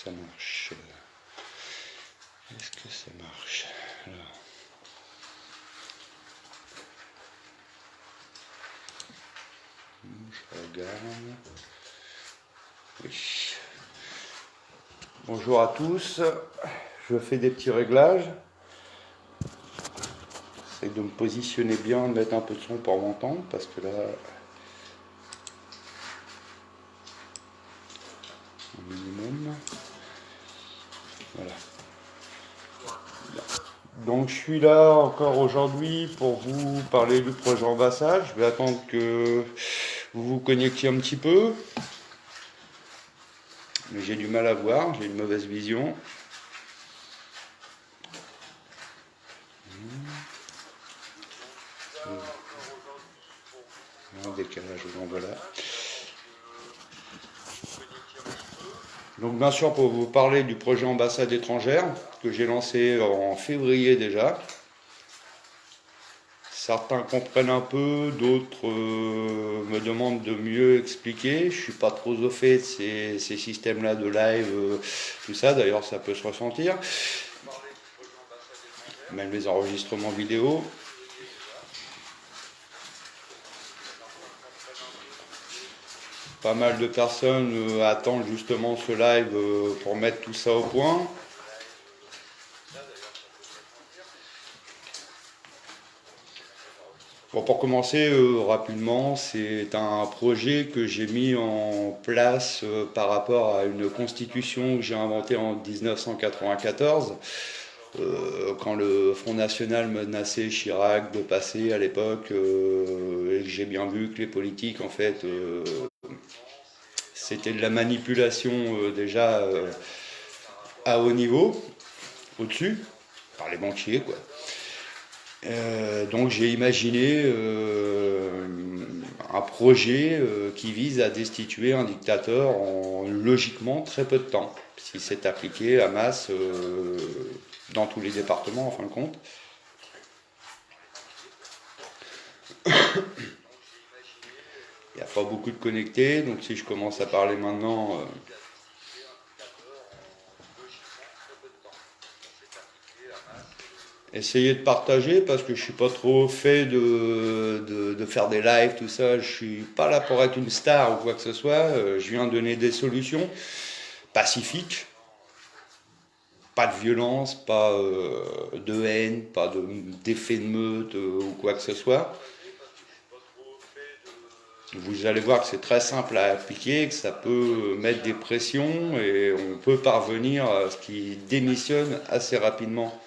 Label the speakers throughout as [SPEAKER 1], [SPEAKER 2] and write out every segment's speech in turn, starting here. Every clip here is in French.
[SPEAKER 1] ça marche? Est-ce que ça marche? Alors. Je regarde. Oui. Bonjour à tous. Je fais des petits réglages. J'essaie de me positionner bien, de mettre un peu de son pour m'entendre, parce que là, au minimum. Voilà. Donc je suis là encore aujourd'hui pour vous parler du projet Ambassade. Je vais attendre que vous vous connectiez un petit peu. Mais j'ai du mal à voir, j'ai une mauvaise vision. Un décalage, voilà. Donc bien sûr pour vous parler du projet Ambassade étrangère que j'ai lancé en février déjà. Certains comprennent un peu, d'autres me demandent de mieux expliquer. Je suis pas trop au fait de ces systèmes-là de live, tout ça. D'ailleurs, ça peut se ressentir. Même les enregistrements vidéo. Pas mal de personnes attendent justement ce live pour mettre tout ça au point. Bon, pour commencer rapidement, c'est un projet que j'ai mis en place par rapport à une constitution que j'ai inventée en 1994, quand le Front National menaçait Chirac de passer à l'époque, et que j'ai bien vu que les politiques, en fait, c'était de la manipulation déjà à haut niveau, au-dessus, par les banquiers, quoi. Donc j'ai imaginé un projet qui vise à destituer un dictateur en logiquement très peu de temps, si c'est appliqué à masse dans tous les départements en fin de compte. Il n'y a pas beaucoup de connectés, donc si je commence à parler maintenant... Essayez de partager parce que je suis pas trop fait de faire des lives, tout ça. Je suis pas là pour être une star ou quoi que ce soit. Je viens donner des solutions pacifiques. Pas de violence, pas de haine, pas d'effet de meute ou quoi que ce soit. Vous allez voir que c'est très simple à appliquer, que ça peut mettre des pressions et on peut parvenir à ce qui démissionne assez rapidement.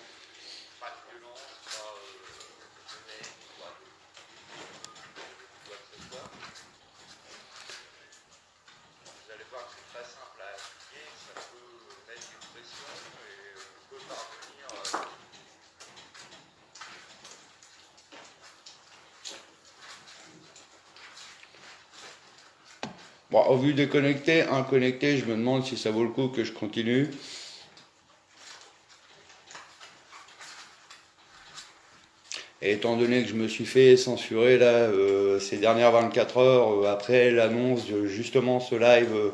[SPEAKER 1] Bon, au vu des connectés, inconnectés, je me demande si ça vaut le coup que je continue. Et étant donné que je me suis fait censurer là ces dernières 24 heures après l'annonce de justement ce live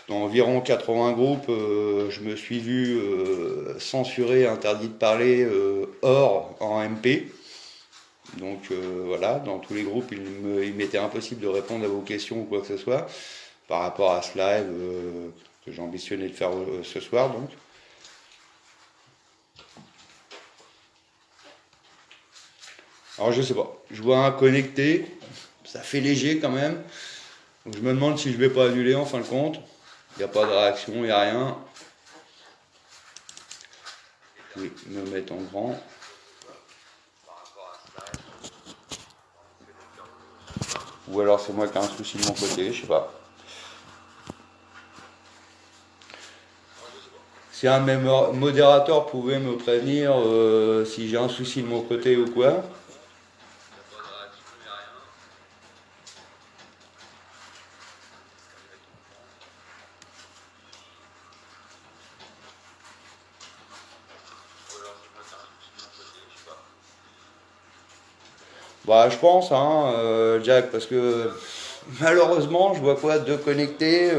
[SPEAKER 1] dans environ 80 groupes, je me suis vu censuré, interdit de parler hors en MP. Donc voilà, dans tous les groupes, il m'était impossible de répondre à vos questions ou quoi que ce soit par rapport à ce live que j'ai ambitionné de faire ce soir donc. Alors je sais pas, je vois un connecté, ça fait léger quand même. Donc je me demande si je vais pas annuler en fin de compte. Il n'y a pas de réaction, il n'y a rien. Oui, me mettre en grand. Ou alors c'est moi qui ai un souci de mon côté, je sais pas. Si un même modérateur pouvait me prévenir si j'ai un souci de mon côté ou quoi. Bah je pense, hein, Jack, parce que malheureusement je vois quoi, deux connectés.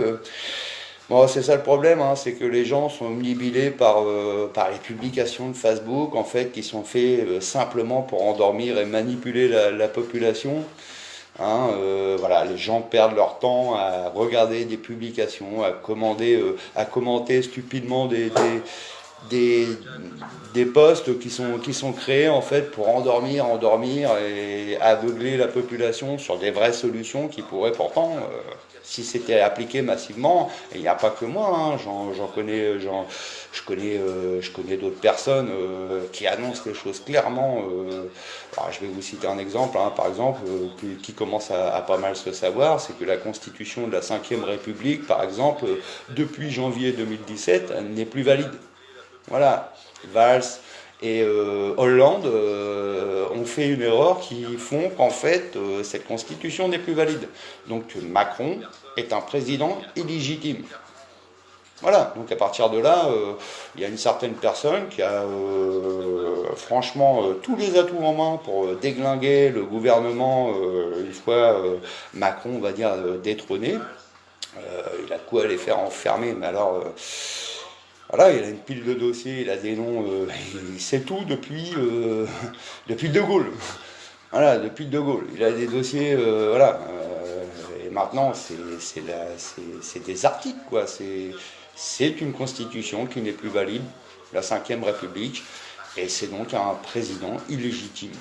[SPEAKER 1] Bon, c'est ça le problème, hein, c'est que les gens sont omnibilés par les publications de Facebook, en fait, qui sont faites simplement pour endormir et manipuler la population. Hein, voilà, les gens perdent leur temps à regarder des publications, à commenter stupidement des, des posts qui sont créés en fait pour endormir et aveugler la population sur des vraies solutions qui pourraient pourtant, si c'était appliqué massivement, et il n'y a pas que moi, hein, je connais d'autres personnes qui annoncent les choses clairement. Alors, je vais vous citer un exemple, hein, par exemple, qui commence à pas mal se savoir, c'est que la constitution de la Ve République, par exemple, depuis janvier 2017, elle n'est plus valide. Voilà, Valls et Hollande ont fait une erreur qui font qu'en fait cette constitution n'est plus valide. Donc Macron est un président illégitime. Voilà, donc à partir de là, il y a une certaine personne qui a franchement tous les atouts en main pour déglinguer le gouvernement une fois Macron, on va dire, détrôné. Il a de quoi les faire enfermer, mais alors voilà, il a une pile de dossiers, il a des noms, il sait tout depuis De Gaulle. Voilà, depuis De Gaulle. Il a des dossiers, voilà. Et maintenant, c'est des articles, quoi. C'est une constitution qui n'est plus valide, la Ve République, et c'est donc un président illégitime.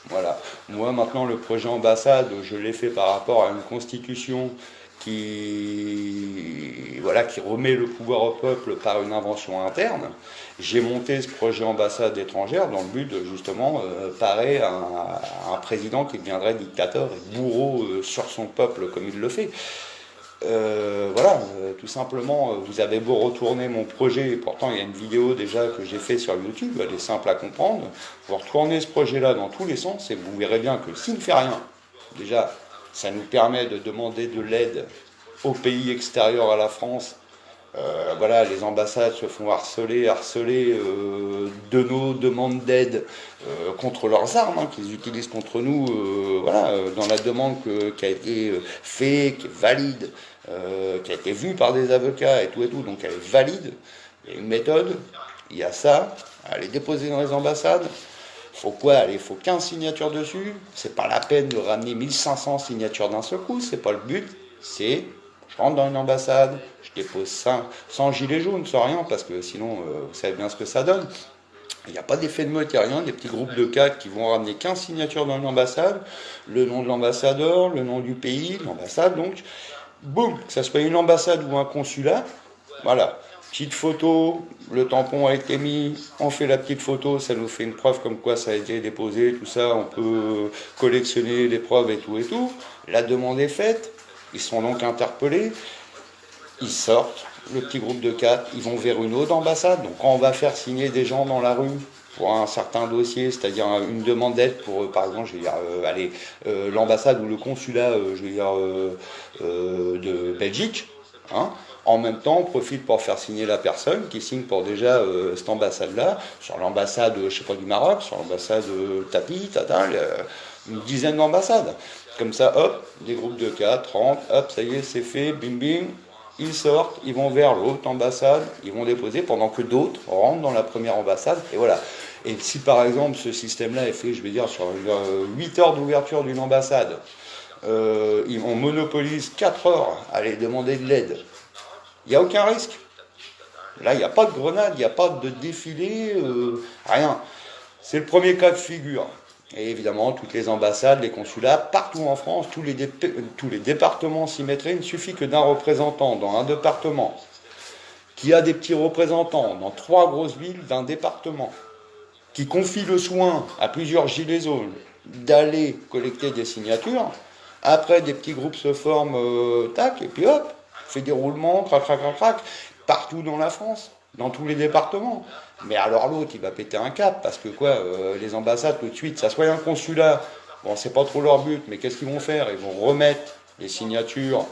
[SPEAKER 1] Voilà. Moi, maintenant, le projet ambassade, je l'ai fait par rapport à une constitution voilà, qui remet le pouvoir au peuple par une invention interne. J'ai monté ce projet ambassade étrangère dans le but de justement parer à un président qui deviendrait dictateur et bourreau sur son peuple comme il le fait. Voilà, tout simplement, vous avez beau retourner mon projet, et pourtant il y a une vidéo déjà que j'ai fait sur YouTube, elle est simple à comprendre. Vous retournez ce projet-là dans tous les sens et vous verrez bien que s'il ne fait rien, déjà, ça nous permet de demander de l'aide aux pays extérieurs à la France. Voilà, les ambassades se font harceler de nos demandes d'aide contre leurs armes, hein, qu'ils utilisent contre nous, voilà, dans la demande qui a été faite, qui est valide, qui a été vue par des avocats et tout, donc elle est valide. Il y a une méthode, il y a ça, à les déposer dans les ambassades. Faut quoi? Allez, faut 15 signatures dessus. C'est pas la peine de ramener 1500 signatures d'un seul coup, c'est pas le but. C'est, je rentre dans une ambassade, je dépose ça sans gilet jaune, sans rien, parce que sinon, vous savez bien ce que ça donne. Il n'y a pas d'effet de meute, il n'y a rien, des petits groupes de 4 qui vont ramener 15 signatures dans une ambassade, le nom de l'ambassadeur, le nom du pays, l'ambassade, donc, boum, que ça soit une ambassade ou un consulat, voilà. Petite photo, le tampon a été mis, on fait la petite photo, ça nous fait une preuve comme quoi ça a été déposé, tout ça, on peut collectionner les preuves et tout. La demande est faite, ils sont donc interpellés, ils sortent, le petit groupe de 4, ils vont vers une autre ambassade, donc quand on va faire signer des gens dans la rue pour un certain dossier, c'est-à-dire une demande d'aide pour, par exemple, je vais dire, l'ambassade ou le consulat, je vais dire, de Belgique, hein. En même temps, on profite pour faire signer la personne qui signe pour déjà cette ambassade-là, sur l'ambassade, je sais pas, du Maroc, sur l'ambassade Tapi, Tata, une dizaine d'ambassades. Comme ça, hop, des groupes de 4, 30, hop, ça y est, c'est fait, bim bim, ils sortent, ils vont vers l'autre ambassade, ils vont déposer pendant que d'autres rentrent dans la première ambassade, et voilà. Et si par exemple ce système-là est fait, je vais dire, sur 8 heures d'ouverture d'une ambassade, on monopolise 4 heures à aller demander de l'aide, il n'y a aucun risque. Là, il n'y a pas de grenade, il n'y a pas de défilé, rien. C'est le premier cas de figure. Et évidemment, toutes les ambassades, les consulats, partout en France, tous les départements s'y mettraient. Il ne suffit que d'un représentant dans un département qui a des petits représentants dans 3 grosses villes d'un département, qui confie le soin à plusieurs gilets jaunes d'aller collecter des signatures. Après, des petits groupes se forment, tac, et puis hop, fait des roulements, crac, partout dans la France, dans tous les départements. Mais alors l'autre, il va péter un cap, parce que quoi, les ambassades, tout de suite, ça soit un consulat, bon, c'est pas trop leur but, mais qu'est-ce qu'ils vont faire? Ils vont remettre les signatures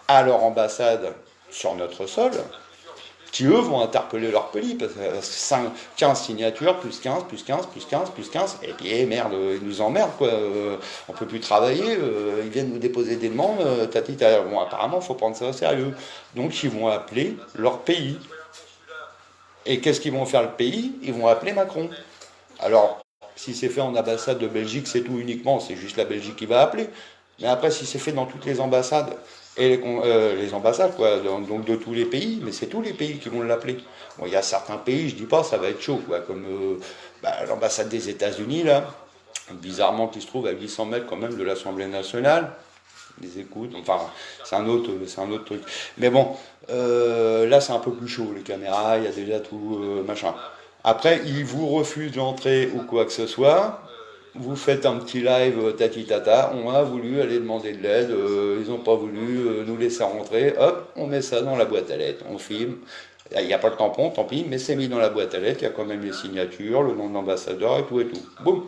[SPEAKER 1] à leur ambassade sur notre sol, qui eux vont interpeller leur pays, parce que 15 signatures, plus 15, plus 15, plus 15, plus 15, et puis merde, ils nous emmerdent, quoi. On peut plus travailler, ils viennent nous déposer des demandes, bon, apparemment, il faut prendre ça au sérieux. Donc ils vont appeler leur pays. Et qu'est-ce qu'ils vont faire le pays? Ils vont appeler Macron. Alors, si c'est fait en ambassade de Belgique, c'est tout uniquement, c'est juste la Belgique qui va appeler. Mais après, si c'est fait dans toutes les ambassades, et les ambassades, quoi, donc de tous les pays, mais c'est tous les pays qui vont l'appeler. Bon, il y a certains pays, je dis pas, ça va être chaud, quoi, comme l'ambassade des États-Unis, là, bizarrement qui se trouve à 800 mètres quand même de l'Assemblée nationale. Les écoutes, enfin, c'est un autre truc. Mais bon, là, c'est un peu plus chaud, les caméras, il y a déjà tout, machin. Après, ils vous refusent l'entrée ou quoi que ce soit. Vous faites un petit live tati tata, on a voulu aller demander de l'aide, ils n'ont pas voulu nous laisser rentrer, hop, on met ça dans la boîte à lettres, on filme, il n'y a pas le tampon, tant pis, mais c'est mis dans la boîte à lettres, il y a quand même les signatures, le nom de l'ambassadeur et tout et tout. Boum.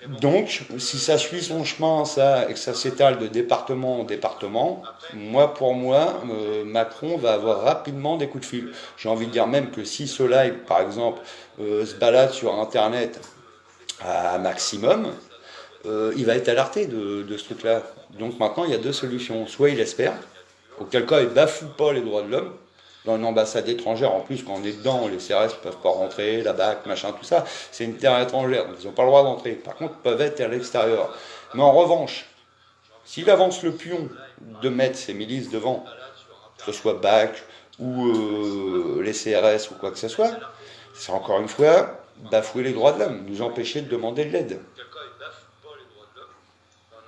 [SPEAKER 1] Donc, si ça suit son chemin, ça, et que ça s'étale de département en département, pour moi, Macron va avoir rapidement des coups de fil. J'ai envie de dire même que si ce live, par exemple, se balade sur Internet à maximum, il va être alerté de ce truc-là. Donc maintenant, il y a deux solutions. Soit il espère, auquel cas il bafoue pas les droits de l'homme. Dans une ambassade étrangère, en plus, quand on est dedans, les CRS ne peuvent pas rentrer, la BAC, machin, tout ça, c'est une terre étrangère, donc ils n'ont pas le droit d'entrer. Par contre, ils peuvent être à l'extérieur. Mais en revanche, s'il avance le pion de mettre ses milices devant, que ce soit BAC ou les CRS ou quoi que ce soit, c'est encore une fois bafouer les droits de l'homme, nous empêcher de demander de l'aide.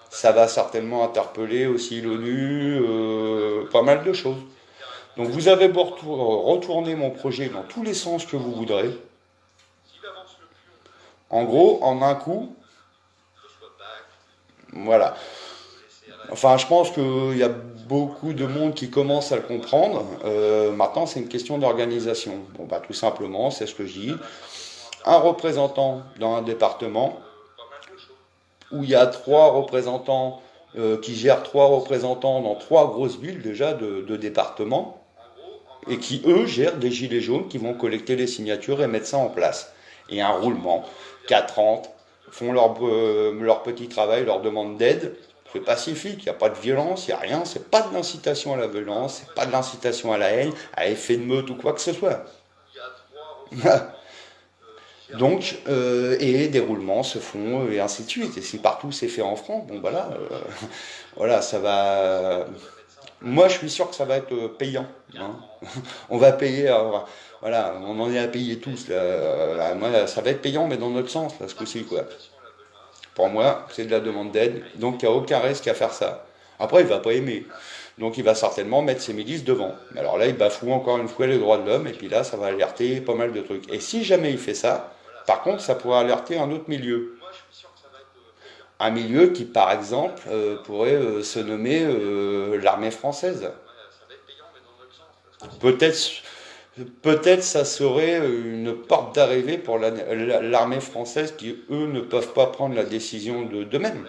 [SPEAKER 1] Ça va certainement interpeller aussi l'ONU, pas mal de choses. Donc vous avez beau retourner mon projet dans tous les sens que vous voudrez. En gros, en un coup, voilà. Enfin, je pense qu'il y a beaucoup de monde qui commence à le comprendre. Maintenant, c'est une question d'organisation. Bon, bah, tout simplement, c'est ce que je dis. Un représentant dans un département où il y a 3 représentants qui gèrent 3 représentants dans 3 grosses villes déjà de départements et qui, eux, gèrent des gilets jaunes qui vont collecter les signatures et mettre ça en place. Et un roulement, 4 ans, font leur petit travail, leur demande d'aide. C'est pacifique, il n'y a pas de violence, il n'y a rien, c'est pas de l'incitation à la violence, c'est pas de l'incitation à la haine, à effet de meute ou quoi que ce soit. Donc, et des roulements se font, et ainsi de suite. Et si partout c'est fait en France, bon voilà, voilà, ça va. Moi, je suis sûr que ça va être payant. Hein. On va payer, voilà, on en est à payer tous. Là. Moi, ça va être payant, mais dans notre sens, là, ce coup-ci, quoi. Pour moi, c'est de la demande d'aide, donc il n'y a aucun risque à faire ça. Après, il ne va pas aimer. Donc il va certainement mettre ses milices devant. Mais alors là, il bafoue encore une fois les droits de l'homme, et puis là, ça va alerter pas mal de trucs. Et si jamais il fait ça, par contre, ça pourrait alerter un autre milieu. Un milieu qui, par exemple, pourrait se nommer l'armée française. Peut-être ça serait une porte d'arrivée pour l'armée française qui, eux, ne peuvent pas prendre la décision d'eux-mêmes.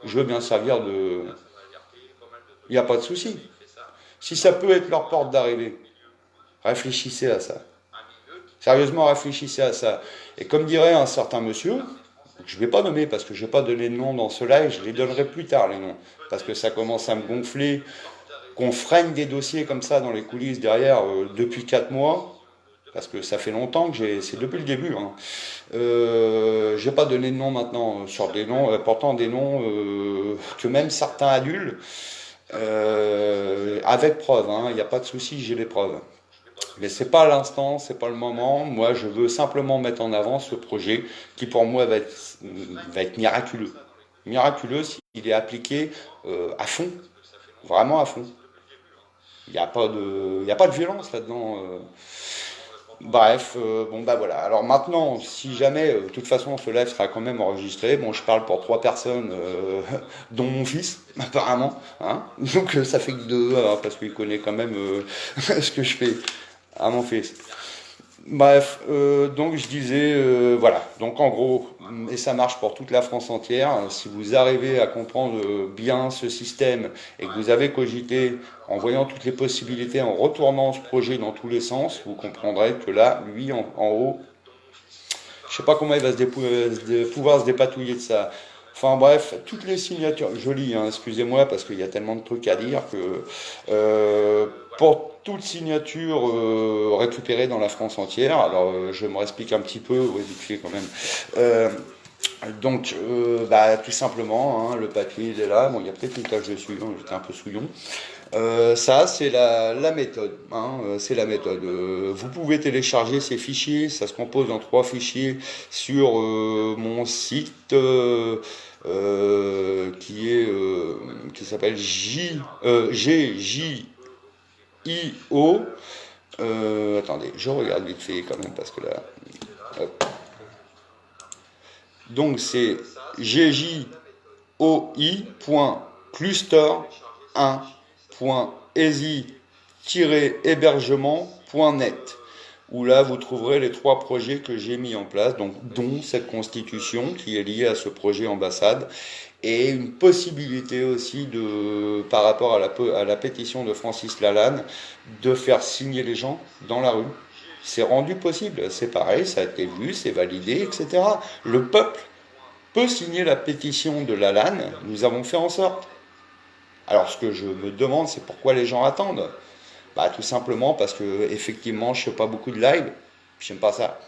[SPEAKER 1] Je veux bien servir de... Il n'y a pas de souci. Si ça peut être leur porte d'arrivée, réfléchissez à ça. Sérieusement, réfléchissez à ça. Et comme dirait un certain monsieur, je ne vais pas nommer parce que je ne vais pas donner de nom dans ce live, je les donnerai plus tard les noms. Parce que ça commence à me gonfler, qu'on freine des dossiers comme ça dans les coulisses derrière depuis 4 mois. Parce que ça fait longtemps que c'est depuis le début. Hein. Je ne vais pas donner de nom maintenant sur des noms, portant des noms que même certains adultes, avec preuve, il n'y a pas de souci, j'ai les preuves. Mais c'est pas l'instant, c'est pas le moment. Moi, je veux simplement mettre en avant ce projet qui, pour moi, va être miraculeux. Miraculeux s'il est appliqué à fond, vraiment à fond. Il n'y a pas de violence là-dedans. Bref, bon bah voilà. Alors maintenant, si jamais, de toute façon, ce live sera quand même enregistré. Bon, je parle pour 3 personnes, dont mon fils, apparemment. Hein. Donc ça fait que 2, parce qu'il connaît quand même ce que je fais à mon fils. Bref, donc je disais, voilà, donc en gros, et ça marche pour toute la France entière, si vous arrivez à comprendre bien ce système et que vous avez cogité en voyant toutes les possibilités, en retournant ce projet dans tous les sens, vous comprendrez que là, lui, en haut, je sais pas comment il va pouvoir se dépatouiller de ça. Enfin bref, toutes les signatures, je lis, hein, excusez-moi, parce qu'il y a tellement de trucs à dire que pour toute signature récupérée dans la France entière, alors je me explique un petit peu, oui, vite fait quand même. Euh, tout simplement, hein, le papier il est là, bon il y a peut-être une tache dessus, hein, j'étais un peu souillon. Ça, c'est la méthode, hein, c'est la méthode. Vous pouvez télécharger ces fichiers, ça se compose en 3 fichiers sur mon site qui s'appelle GJIO. Attendez, je regarde vite fait quand même parce que là. Hop. Donc c'est gjoi.cluster1.easy-hébergement.net où là vous trouverez les 3 projets que j'ai mis en place, donc dont cette constitution qui est liée à ce projet ambassade et une possibilité aussi par rapport à la pétition de Francis Lalanne de faire signer les gens dans la rue. C'est rendu possible, c'est pareil, ça a été vu, c'est validé, etc. Le peuple peut signer la pétition de Lalanne, nous avons fait en sorte. Alors ce que je me demande, c'est pourquoi les gens attendent. Bah tout simplement parce que effectivement, je fais pas beaucoup de live, j'aime pas ça.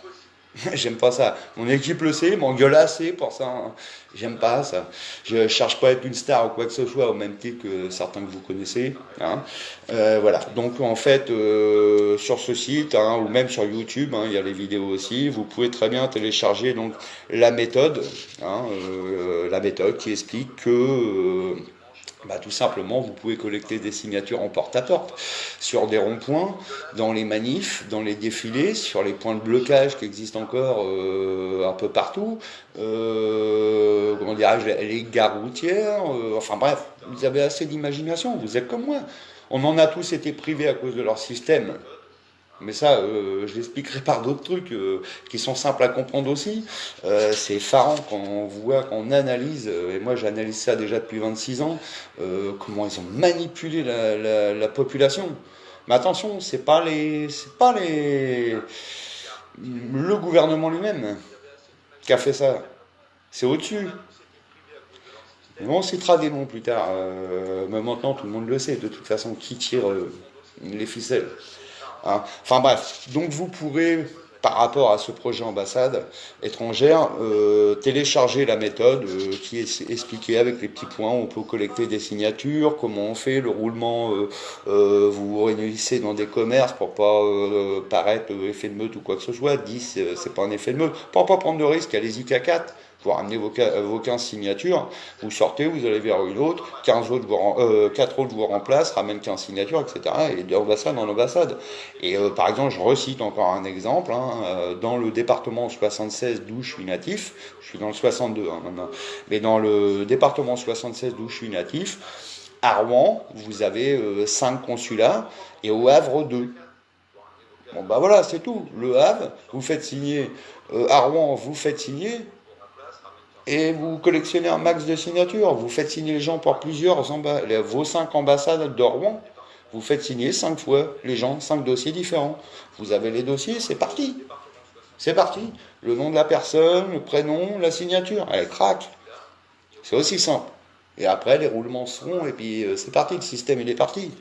[SPEAKER 1] J'aime pas ça. Mon équipe le sait, m'engueule assez pour ça, hein. J'aime pas ça. Je cherche pas à être une star ou quoi que ce soit, au même titre que certains que vous connaissez, hein. Voilà. Donc en fait, sur ce site, hein, ou même sur YouTube, hein, il y a les vidéos aussi. Vous pouvez très bien télécharger donc la méthode, hein, la méthode qui explique que tout simplement, vous pouvez collecter des signatures en porte-à-porte, sur des ronds-points, dans les manifs, dans les défilés, sur les points de blocage qui existent encore un peu partout, comment dirais-je, les gares routières, enfin bref, vous avez assez d'imagination, vous êtes comme moi. On en a tous été privés à cause de leur système. Mais ça, je l'expliquerai par d'autres trucs qui sont simples à comprendre aussi. C'est effarant quand on voit, quand on analyse, et moi j'analyse ça déjà depuis 26 ans, comment ils ont manipulé la population. Mais attention, c'est pas le gouvernement lui-même qui a fait ça. C'est au-dessus. On citera des noms plus tard. Mais maintenant, tout le monde le sait. De toute façon, qui tire les ficelles, hein. Enfin bref, donc vous pourrez, par rapport à ce projet ambassade étrangère, télécharger la méthode qui est expliquée avec les petits points. On peut collecter des signatures, comment on fait, le roulement, vous vous réunissez dans des commerces pour pas paraître effet de meute ou quoi que ce soit. 10, c'est pas un effet de meute. Pour pas prendre de risque, allez-y qu'à 4. Vous ramenez vos 15 signatures, vous sortez, vous allez vers une autre, 4 autres vous remplacent, ramènent 15 signatures, etc. Et d'ambassade en ambassade. Et par exemple, je recite encore un exemple, hein, dans le département 76 d'où je suis natif, je suis dans le 62 hein, maintenant, mais dans le département 76 d'où je suis natif, à Rouen, vous avez 5 consulats, et au Havre 2. Bon bah voilà, c'est tout. Le Havre, vous faites signer, à Rouen, vous faites signer, et vous collectionnez un max de signatures. Vous faites signer les gens pour vos 5 ambassades de Rouen. Vous faites signer 5 fois les gens, 5 dossiers différents. Vous avez les dossiers, c'est parti. C'est parti. Le nom de la personne, le prénom, la signature. Allez, crac. C'est aussi simple. Et après, les roulements seront, et puis c'est parti. Le système, il est parti.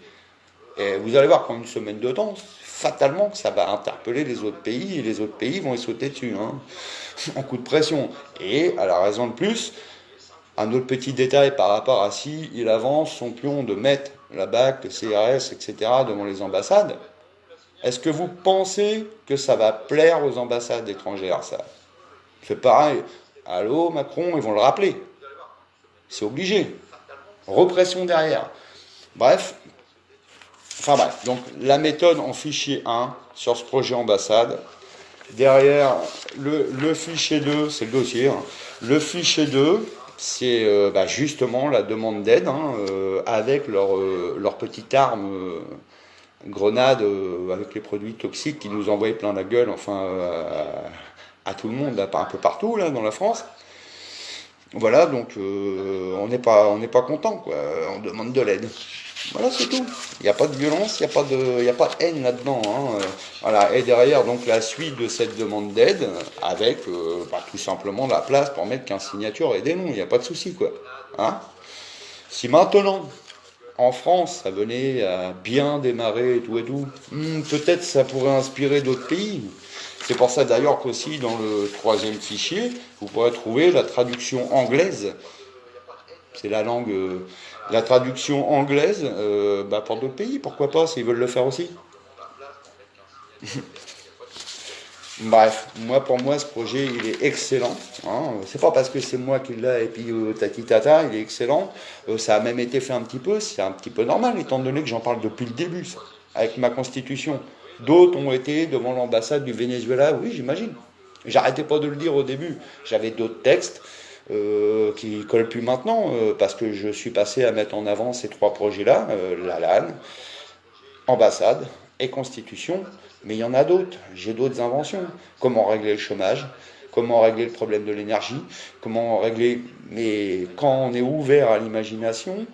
[SPEAKER 1] Et vous allez voir qu'en une semaine de temps, fatalement, que ça va interpeller les autres pays, et les autres pays vont y sauter dessus, hein, en coup de pression. Et à la raison de plus, un autre petit détail par rapport à si il avance son pion de mettre la BAC, le CRS, etc. devant les ambassades, est-ce que vous pensez que ça va plaire aux ambassades étrangères, ça? C'est pareil. Allô, Macron, ils vont le rappeler. C'est obligé. Repression derrière. Bref. Enfin bref, donc la méthode en fichier 1 sur ce projet ambassade. Derrière, le fichier 2, c'est le dossier. Hein. Le fichier 2, c'est justement la demande d'aide, hein, avec leur petite arme grenade avec les produits toxiques qui nous envoyaient plein la gueule, enfin, à tout le monde, un peu partout, là, dans la France. Voilà, donc on n'est pas content, quoi. On demande de l'aide. Voilà, c'est tout. Il n'y a pas de violence, il y a pas de haine là-dedans, hein. Voilà. Et derrière, donc, la suite de cette demande d'aide, avec tout simplement la place pour mettre 15 signatures et des noms. Il n'y a pas de souci, quoi. Hein. Si maintenant, en France, ça venait à bien démarrer et tout, peut-être ça pourrait inspirer d'autres pays. C'est pour ça d'ailleurs qu'aussi dans le troisième fichier, vous pourrez trouver la traduction anglaise. C'est la langue, la traduction anglaise pour d'autres pays, pourquoi pas, s'ils veulent le faire aussi. Bref, pour moi, ce projet, il est excellent. Hein. C'est pas parce que c'est moi qui l'ai et puis tati tata, il est excellent. Ça a même été fait un petit peu, c'est un petit peu normal, étant donné que j'en parle depuis le début, ça, avec ma constitution. D'autres ont été devant l'ambassade du Venezuela, oui, j'imagine. J'arrêtais pas de le dire au début. J'avais d'autres textes qui collent plus maintenant, parce que je suis passé à mettre en avant ces trois projets-là, la LAN, ambassade et constitution, mais il y en a d'autres, j'ai d'autres inventions. Comment régler le chômage, comment régler le problème de l'énergie, comment régler... Mais quand on est ouvert à l'imagination,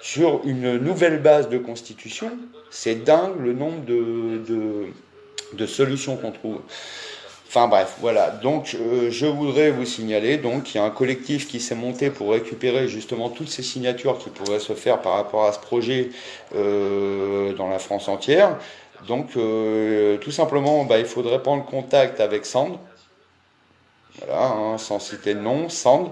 [SPEAKER 1] sur une nouvelle base de constitution, c'est dingue le nombre de solutions qu'on trouve. Enfin bref, voilà. Donc je voudrais vous signaler qu'il y a un collectif qui s'est monté pour récupérer justement toutes ces signatures qui pourraient se faire par rapport à ce projet dans la France entière. Donc tout simplement, il faudrait prendre contact avec Sand. Voilà, hein, sans citer de nom, Sand.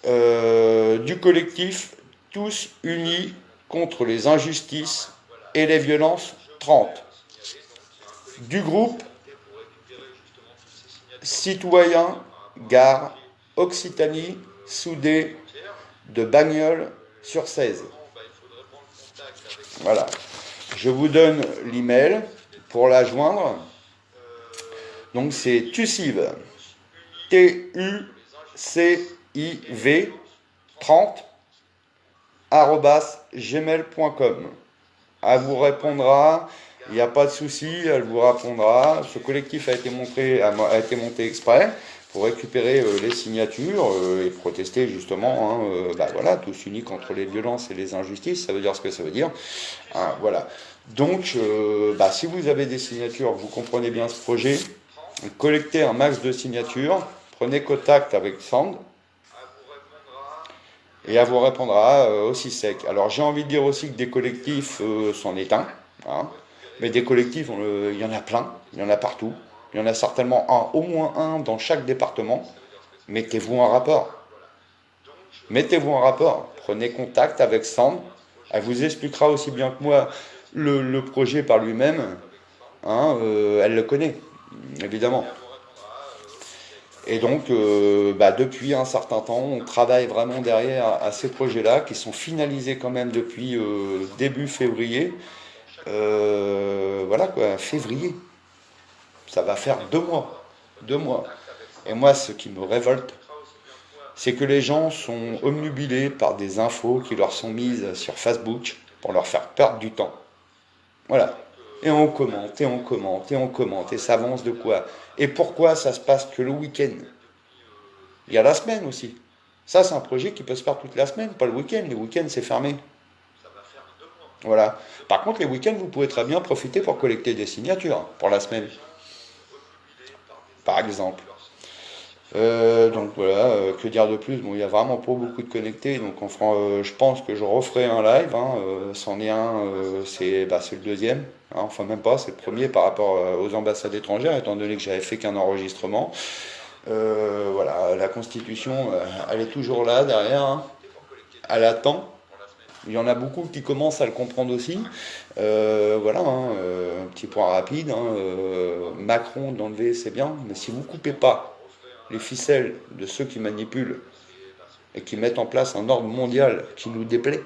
[SPEAKER 1] Du collectif Tous Unis contre les injustices et les violences 30. Du groupe Citoyens, Gare, Occitanie, soudés de Bagnols sur 16. Voilà. Je vous donne l'email pour la joindre. Donc c'est Tuciv, TUCIV 30 @gmail.com. Elle vous répondra. Il n'y a pas de souci, elle vous répondra. Ce collectif a été monté exprès pour récupérer les signatures et protester justement, voilà, tous unis contre les violences et les injustices, ça veut dire ce que ça veut dire. Hein, voilà. Donc, si vous avez des signatures, vous comprenez bien ce projet, collectez un max de signatures, prenez contact avec Sand et elle vous répondra aussi sec. Alors, j'ai envie de dire aussi que des collectifs s'en éteignent. Hein. Mais des collectifs, il y en a plein, il y en a partout. Il y en a certainement au moins un dans chaque département. Mettez-vous en rapport. Mettez-vous en rapport. Prenez contact avec Sand. Elle vous expliquera aussi bien que moi le projet par lui-même. Hein, elle le connaît, évidemment. Et donc, depuis un certain temps, on travaille vraiment derrière à ces projets-là qui sont finalisés quand même depuis début février. Voilà quoi, février. Ça va faire 2 mois. 2 mois. Et moi, ce qui me révolte, c'est que les gens sont obnubilés par des infos qui leur sont mises sur Facebook pour leur faire perdre du temps. Voilà. Et on commente, et on commente, et on commente, et ça avance de quoi? Et pourquoi ça se passe que le week-end? Il y a la semaine aussi. Ça, c'est un projet qui peut se faire toute la semaine, pas le week-end. Les week-ends, c'est fermé. Voilà. Par contre, les week-ends, vous pouvez très bien profiter pour collecter des signatures pour la semaine. Par exemple. Donc voilà, que dire de plus? Bon, il n'y a vraiment pas beaucoup de connectés, donc je pense que je referai un live. Hein, c'en est un, c'est le deuxième. Hein, enfin, même pas, c'est le premier par rapport aux ambassades étrangères, étant donné que j'avais fait qu'un enregistrement. Voilà, la Constitution, elle est toujours là derrière. Hein, elle attend. Il y en a beaucoup qui commencent à le comprendre aussi. Voilà, hein, un petit point rapide. Hein, Macron d'enlever, c'est bien, mais si vous ne coupez pas les ficelles de ceux qui manipulent et qui mettent en place un ordre mondial qui nous déplaît,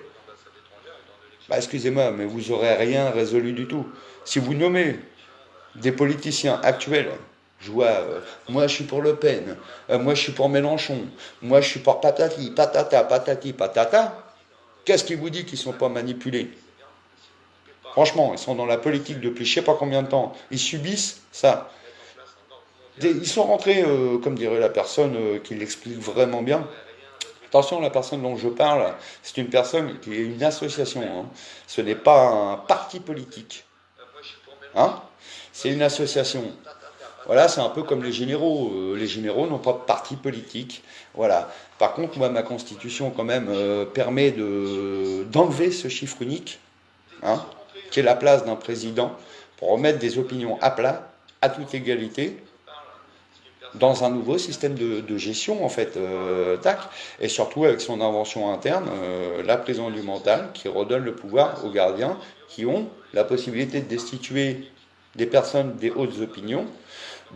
[SPEAKER 1] excusez-moi, mais vous n'aurez rien résolu du tout. Si vous nommez des politiciens actuels, je vois, moi je suis pour Le Pen, moi je suis pour Mélenchon, moi je suis pour patati, patata, patati, patata, qu'est-ce qui vous dit qu'ils ne sont pas manipulés? Franchement, ils sont dans la politique depuis je sais pas combien de temps. Ils subissent ça. Ils sont rentrés, comme dirait la personne qui l'explique vraiment bien. Attention, la personne dont je parle, c'est une personne qui est une association. Hein. Ce n'est pas un parti politique. Hein, c'est une association. Voilà, c'est un peu comme les généraux. Les généraux n'ont pas de parti politique. Voilà. Par contre, moi, ma constitution, quand même, permet d'enlever ce chiffre unique, hein, qui est la place d'un président, pour remettre des opinions à plat, à toute égalité, dans un nouveau système de gestion, en fait, tac, et surtout avec son invention interne, la prison du mental, qui redonne le pouvoir aux gardiens, qui ont la possibilité de destituer des personnes des hautes opinions,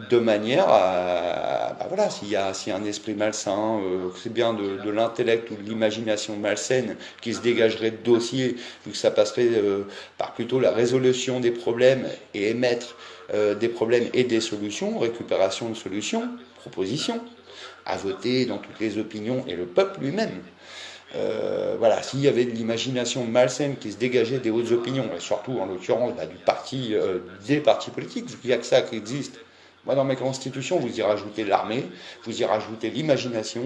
[SPEAKER 1] de manière à, bah voilà, s'il y a un esprit malsain, c'est bien de l'intellect ou de l'imagination malsaine qui se dégagerait de dossier, vu que ça passerait par plutôt la résolution des problèmes et émettre des problèmes et des solutions, récupération de solutions, propositions, à voter dans toutes les opinions et le peuple lui-même. Voilà, s'il y avait de l'imagination malsaine qui se dégageait des hautes opinions, et surtout en l'occurrence bah, des partis politiques, il n'y a que ça qui existe. Moi, dans mes constitutions, vous y rajoutez l'armée, vous y rajoutez l'imagination,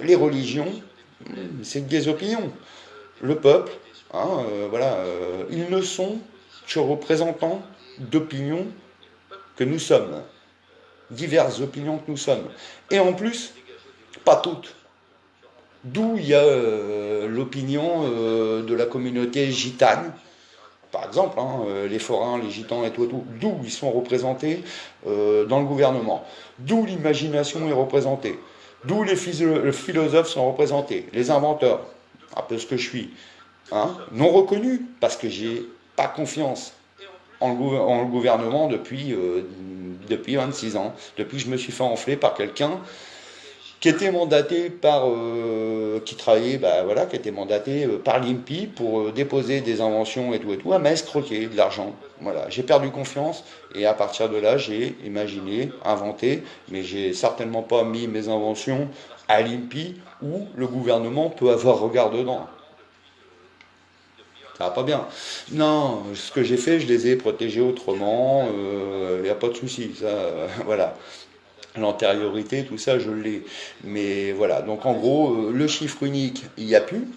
[SPEAKER 1] les religions, c'est des opinions. Le peuple, hein, voilà, ils ne sont que représentants d'opinions que nous sommes, diverses opinions que nous sommes. Et en plus, pas toutes. D'où il y a l'opinion de la communauté gitane, par exemple, hein, les forains, les gitans et tout, d'où ils sont représentés dans le gouvernement, d'où l'imagination est représentée, d'où les philosophes sont représentés, les inventeurs, un peu ce que je suis, hein, non reconnus, parce que j'ai pas confiance en le gouvernement depuis 26 ans, depuis que je me suis fait enfler par quelqu'un qui était mandaté par, qui travaillait, bah, voilà, qui était mandaté par l'INPI pour déposer des inventions et tout, à m'escroquer de l'argent. Voilà, j'ai perdu confiance et à partir de là, j'ai imaginé, inventé, mais j'ai certainement pas mis mes inventions à l'INPI où le gouvernement peut avoir regard dedans. Ça va pas bien. Non, ce que j'ai fait, je les ai protégés autrement, il n'y a pas de souci, ça, voilà. L'antériorité, tout ça, je l'ai. Mais voilà, donc en gros, le chiffre unique, il n'y a plus.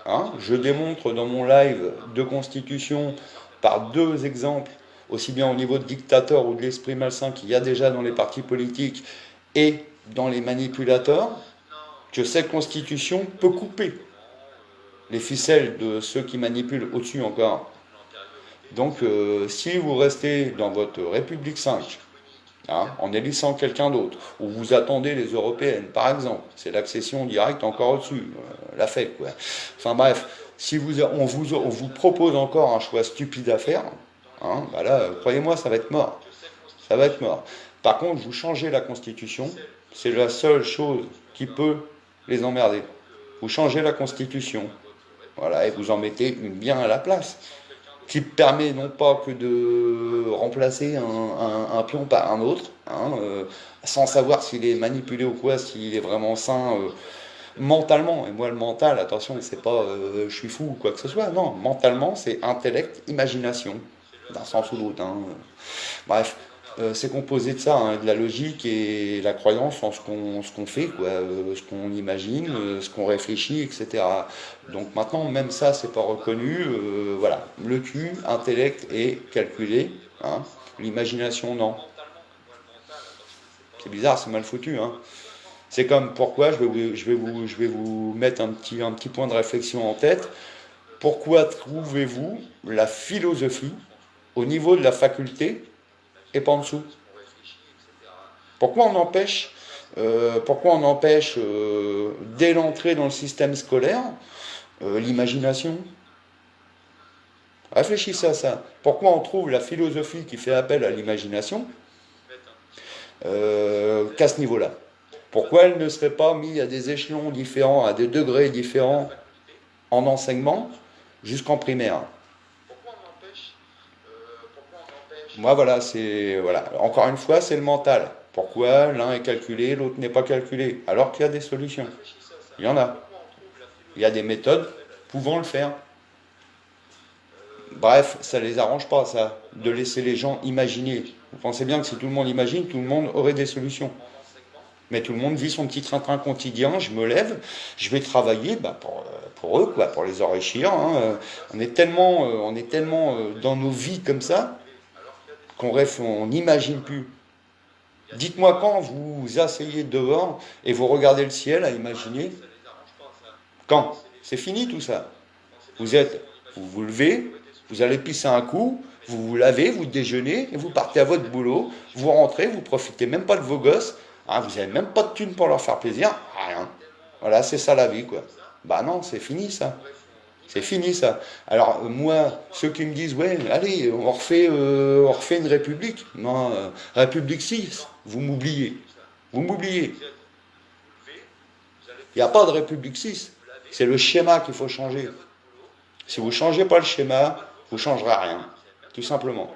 [SPEAKER 1] Hein. Je démontre dans mon live de constitution par deux exemples, aussi bien au niveau de dictateur ou de l'esprit malsain qu'il y a déjà dans les partis politiques et dans les manipulateurs, que cette constitution peut couper les ficelles de ceux qui manipulent au-dessus encore. Donc, si vous restez dans votre République 5, hein, en élissant quelqu'un d'autre, ou vous attendez les européennes, par exemple, c'est l'accession directe encore au-dessus, la fête, quoi. Enfin bref, si on vous propose encore un choix stupide à faire, hein, bah là, croyez-moi, ça va être mort. Ça va être mort. Par contre, vous changez la Constitution, c'est la seule chose qui peut les emmerder. Vous changez la Constitution, voilà, et vous en mettez une bien à la place, qui permet non pas que de remplacer un pion par un autre, hein, sans savoir s'il est manipulé ou quoi, s'il est vraiment sain mentalement. Et moi, le mental, attention, c'est pas je suis fou ou quoi que ce soit, non, mentalement, c'est intellect, imagination, d'un sens ou l'autre. Hein. Bref. C'est composé de ça, hein, de la logique et la croyance en ce qu'on fait, quoi, ce qu'on imagine, ce qu'on réfléchit, etc. Donc maintenant, même ça, c'est pas reconnu. Voilà, le Q, intellect et calculé. Hein. L'imagination, non. C'est bizarre, c'est mal foutu. Hein. C'est comme pourquoi, je vais vous mettre un petit point de réflexion en tête. Pourquoi trouvez-vous la philosophie au niveau de la faculté et pas en dessous? Pourquoi on empêche, dès l'entrée dans le système scolaire, l'imagination? Réfléchissez à ça. Pourquoi on trouve la philosophie qui fait appel à l'imagination qu'à ce niveau-là? Pourquoi elle ne serait pas mise à des échelons différents, à des degrés différents en enseignement jusqu'en primaire? Moi, voilà, encore une fois, c'est le mental. Pourquoi l'un est calculé, l'autre n'est pas calculé? Alors qu'il y a des solutions. Il y en a. Il y a des méthodes pouvant le faire. Bref, ça les arrange pas, ça, de laisser les gens imaginer. Vous pensez bien que si tout le monde imagine, tout le monde aurait des solutions. Mais tout le monde vit son petit train-train quotidien, je me lève, je vais travailler bah, pour eux, quoi, pour les enrichir. Hein. On est tellement dans nos vies comme ça on n'imagine plus. Dites-moi quand vous vous asseyez dehors et vous regardez le ciel à imaginer. Quand? C'est fini tout ça. Vous vous levez, vous allez pisser un coup, vous vous lavez, vous déjeunez, et vous partez à votre boulot, vous rentrez, vous profitez même pas de vos gosses, hein, vous n'avez même pas de thunes pour leur faire plaisir, rien. Voilà, c'est ça la vie, quoi. Bah non, c'est fini ça. C'est fini ça. Alors moi, ceux qui me disent, ouais, allez, on refait une république. Non, République 6, vous m'oubliez. Vous m'oubliez. Il n'y a pas de République 6. C'est le schéma qu'il faut changer. Si vous ne changez pas le schéma, vous ne changerez rien. Tout simplement.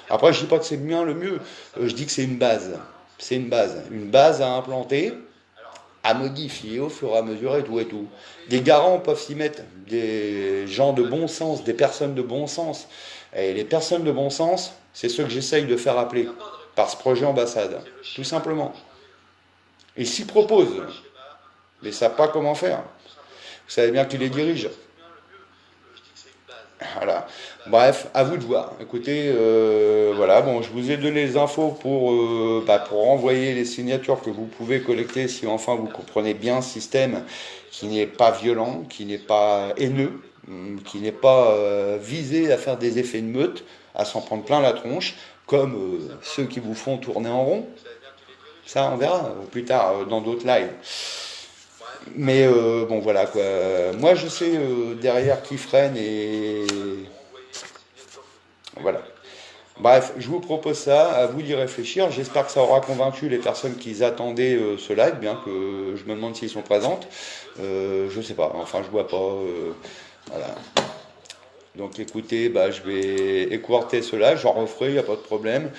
[SPEAKER 1] Après, je ne dis pas que c'est bien le mieux. Je dis que c'est une base. C'est une base. Une base à implanter, à modifier au fur et à mesure et tout et tout. Des garants peuvent s'y mettre. Des gens de bon sens, des personnes de bon sens. Et les personnes de bon sens, c'est ceux que j'essaye de faire appeler par ce projet ambassade. Tout simplement. Ils s'y proposent, mais ils ne savent pas comment faire. Vous savez bien qui les dirige. Voilà. Bref, à vous de voir. Écoutez, voilà, bon, je vous ai donné les infos pour envoyer les signatures que vous pouvez collecter si enfin vous comprenez bien ce système qui n'est pas violent, qui n'est pas haineux, qui n'est pas visé à faire des effets de meute, à s'en prendre plein la tronche, comme ceux qui vous font tourner en rond. Ça, on verra plus tard dans d'autres lives. Mais bon, voilà quoi. Moi, je sais derrière qui freine et voilà. Bref, je vous propose ça, à vous d'y réfléchir. J'espère que ça aura convaincu les personnes qui attendaient ce live, bien que je me demande s'ils sont présentes. Je sais pas, enfin, je vois pas. Voilà. Donc écoutez, bah, je vais écourter cela, j'en referai, il n'y a pas de problème.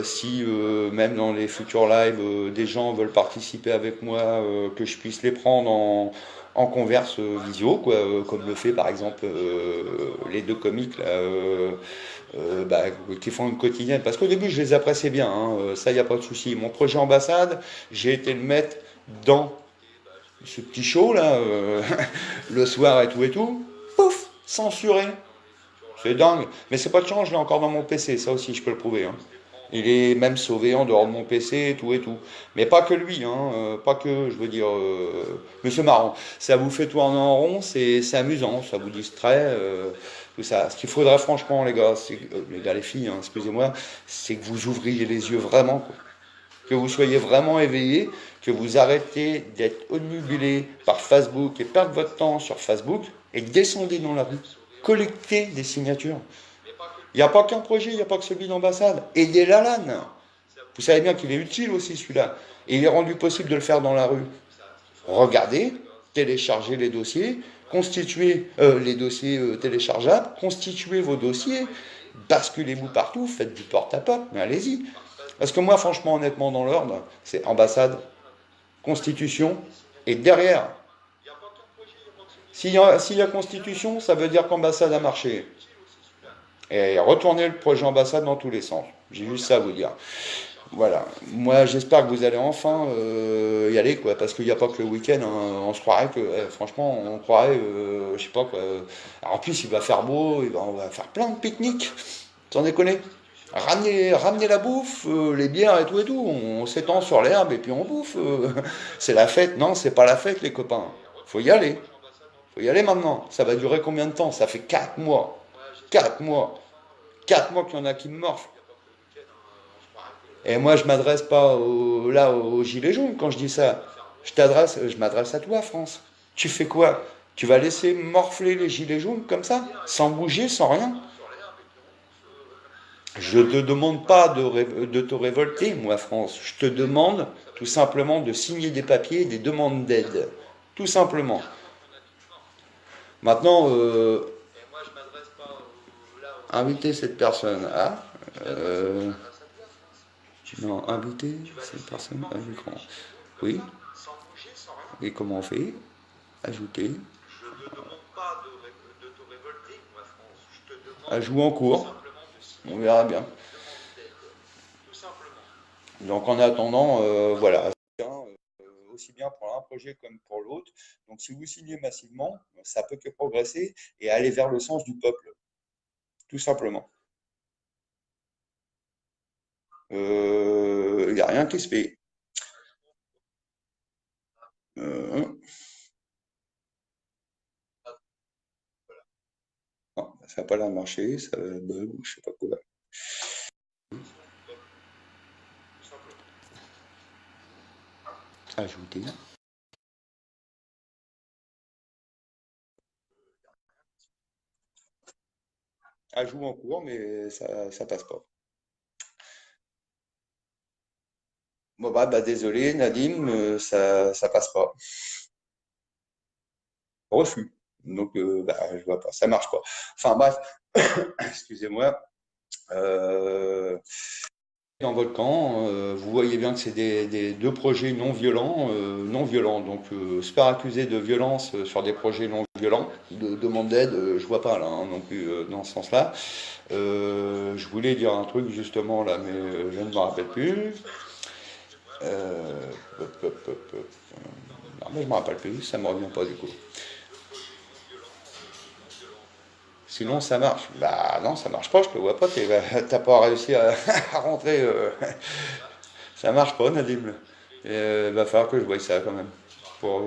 [SPEAKER 1] Si même dans les futurs lives, des gens veulent participer avec moi, que je puisse les prendre en converse visio, quoi, comme le fait par exemple les deux comiques là, bah, qui font une quotidienne. Parce qu'au début, je les appréciais bien, hein, ça, il n'y a pas de souci. Mon projet ambassade, j'ai été le mettre dans ce petit show là, le soir et tout. Pouf, censuré. C'est dingue. Mais c'est pas de chance, je l'ai encore dans mon PC, ça aussi je peux le prouver. Hein. Il est même sauvé en dehors de mon PC et tout et tout. Mais pas que lui, hein, pas que, je veux dire, mais c'est marrant. Ça vous fait tourner en rond, c'est amusant, ça vous distrait, tout ça. Ce qu'il faudrait franchement, les gars, les filles, hein, excusez-moi, c'est que vous ouvriez les yeux vraiment, quoi. Que vous soyez vraiment éveillés, que vous arrêtez d'être obnubilés par Facebook et perdre votre temps sur Facebook et descendez dans la rue, collectez des signatures. Il n'y a pas qu'un projet, il n'y a pas que celui d'ambassade. Aidez la LAN. Vous savez bien qu'il est utile aussi celui-là. Et il est rendu possible de le faire dans la rue. Regardez, téléchargez les dossiers, constituez les dossiers téléchargeables, constituez vos dossiers, basculez-vous partout, faites du porte-à-porte, mais allez-y. Parce que moi, franchement, honnêtement, dans l'ordre, c'est ambassade, constitution, et derrière, s'il y a constitution, ça veut dire qu'ambassade a marché. Et retournez le projet ambassade dans tous les sens. J'ai juste ça à vous dire. Voilà. Moi, j'espère que vous allez enfin y aller, quoi, parce qu'il n'y a pas que le week-end. Hein. On se croirait que, franchement, on croirait, je sais pas quoi. Alors, en plus, il va faire beau, on va faire plein de pique-niques. Sans déconner. Ramenez la bouffe, les bières et tout. On s'étend sur l'herbe et puis on bouffe. C'est la fête. Non, c'est pas la fête, les copains. Faut y aller. Faut y aller maintenant. Ça va durer combien de temps? Ça fait 4 mois. 4 mois. 4 mois qu'il y en a qui me morflent. Et moi, je m'adresse pas aux gilets jaunes quand je dis ça. Je m'adresse à toi, France. Tu fais quoi? Tu vas laisser morfler les gilets jaunes comme ça? Sans bouger, sans rien? Je ne te demande pas de te révolter, moi, France. Je te demande tout simplement de signer des papiers, des demandes d'aide. Tout simplement. Maintenant, inviter cette personne à... non, inviter cette personne à l'écran. Oui. Et comment on fait? Ajouter. à jouer en cours. On verra bien. Donc en attendant, voilà, aussi bien pour un projet comme pour l'autre. Donc si vous signez massivement, ça peut que progresser et aller vers le sens du peuple, tout simplement. Il n'y a rien qui se fait. Euh, non, ça n'a pas l'air de marcher, ça bug ou je sais pas quoi. Ajouter. Ajout en cours, mais ça passe pas. Bon bah désolé Nadim, ça passe pas. Refus. Donc bah, je vois pas, ça marche pas. Enfin bref, excusez-moi. Euh, Dans votre camp, vous voyez bien que c'est deux projets non violents, donc se faire accuser de violence sur des projets non violents, de demande d'aide, je vois pas là hein, non plus dans ce sens-là. Je voulais dire un truc justement là, mais je ne me rappelle plus. Non, mais je me rappelle plus, ça me revient pas du coup. Sinon ça marche. Bah non, ça marche pas, je te vois pas, t'as pas réussi à, à rentrer. Ça marche pas, Nadim. Va falloir que je voie ça quand même. Pour,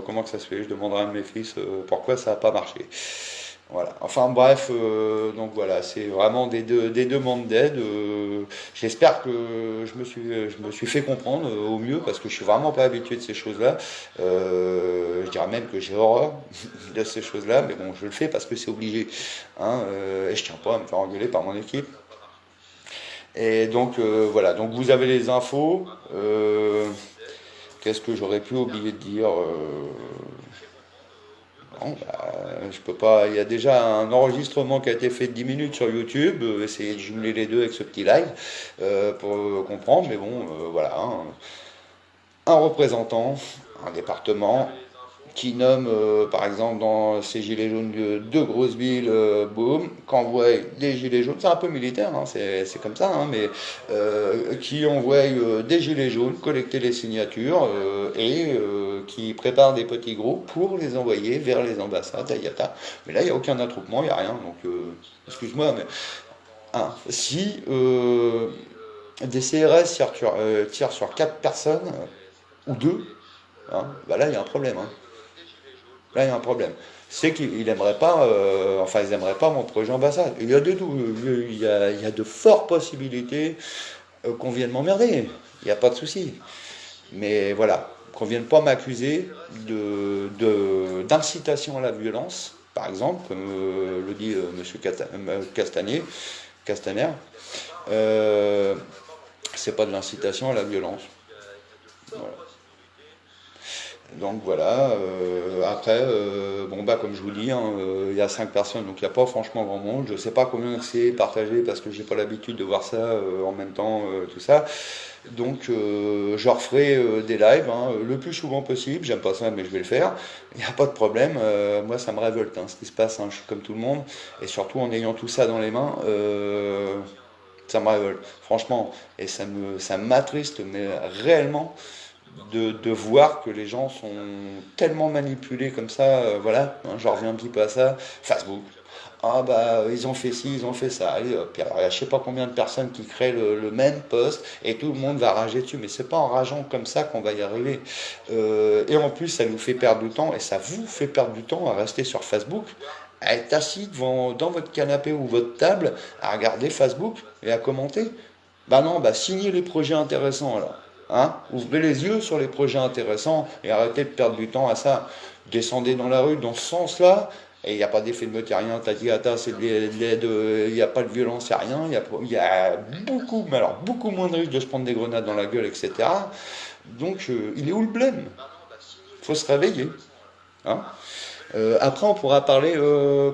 [SPEAKER 1] comment que ça se fait. Je demanderai à un de mes fils pourquoi ça n'a pas marché. Voilà. Enfin bref, donc voilà, c'est vraiment des demandes d'aide. J'espère que je me suis fait comprendre au mieux parce que je suis vraiment pas habitué de ces choses-là. Je dirais même que j'ai horreur de ces choses-là, mais bon, je le fais parce que c'est obligé. Hein, et je tiens pas à me faire engueuler par mon équipe. Et donc voilà, donc vous avez les infos. Qu'est-ce que j'aurais pu oublier de dire non, bah, je peux pas. Il y a déjà un enregistrement qui a été fait de 10 minutes sur YouTube. Essayer de jumeler les deux avec ce petit live pour comprendre. Mais bon, voilà. Hein. Un représentant, un département, qui nomme, par exemple, dans ces gilets jaunes de deux grosses villes, boum, qu'envoie des gilets jaunes, c'est un peu militaire, hein, c'est comme ça, hein, mais qui envoie des gilets jaunes, collecter les signatures et qui prépare des petits groupes pour les envoyer vers les ambassades à Yata. Mais là, il n'y a aucun attroupement, il n'y a rien, donc excuse-moi, mais hein, si des CRS tirent sur 4 personnes, ou 2, hein, bah là, il y a un problème. Hein. Là, il y a un problème. C'est qu'ils n'aimeraient pas, enfin, ils n'aimeraient pas mon projet ambassade. Il y a de tout. Il y a de fortes possibilités qu'on vienne m'emmerder. Il n'y a pas de souci. Mais voilà, qu'on vienne pas m'accuser d'incitation à la violence, par exemple, comme le dit M. Castaner. Euh, c'est pas de l'incitation à la violence. Voilà. Donc voilà, après, bon bah comme je vous dis, hein, il y a 5 personnes, donc il n'y a pas franchement grand monde. Je ne sais pas combien c'est partagé parce que j'ai pas l'habitude de voir ça en même temps, tout ça. Donc je referai des lives hein, le plus souvent possible. J'aime pas ça, mais je vais le faire. Il n'y a pas de problème. Moi, ça me révolte hein, ce qui se passe. Hein. Je suis comme tout le monde, et surtout en ayant tout ça dans les mains. Ça me révolte, franchement, et ça m'attriste, mais réellement, de voir que les gens sont tellement manipulés comme ça, voilà, hein, j'en reviens un petit peu à ça, Facebook. Ah bah ils ont fait ci, ils ont fait ça. Allez, hop, puis alors, il y a je sais pas combien de personnes qui créent le même post et tout le monde va rager dessus. Mais c'est pas en rageant comme ça qu'on va y arriver. Et en plus, ça nous fait perdre du temps et ça vous fait perdre du temps à rester sur Facebook, à être assis dans votre canapé ou votre table, à regarder Facebook et à commenter. Bah non, bah signez les projets intéressants alors. Hein, ouvrez les yeux sur les projets intéressants et arrêtez de perdre du temps à ça. Descendez dans la rue dans ce sens-là, et il n'y a pas d'effet de meute, il n'y a rien. T'as dit, attends, c'est de l'aide, il n'y a pas de violence, il n'y a rien. Il y a beaucoup, mais alors beaucoup moins de risques de se prendre des grenades dans la gueule, etc. Donc, il est où le blême? Il faut se réveiller. Hein. Après, on pourra parler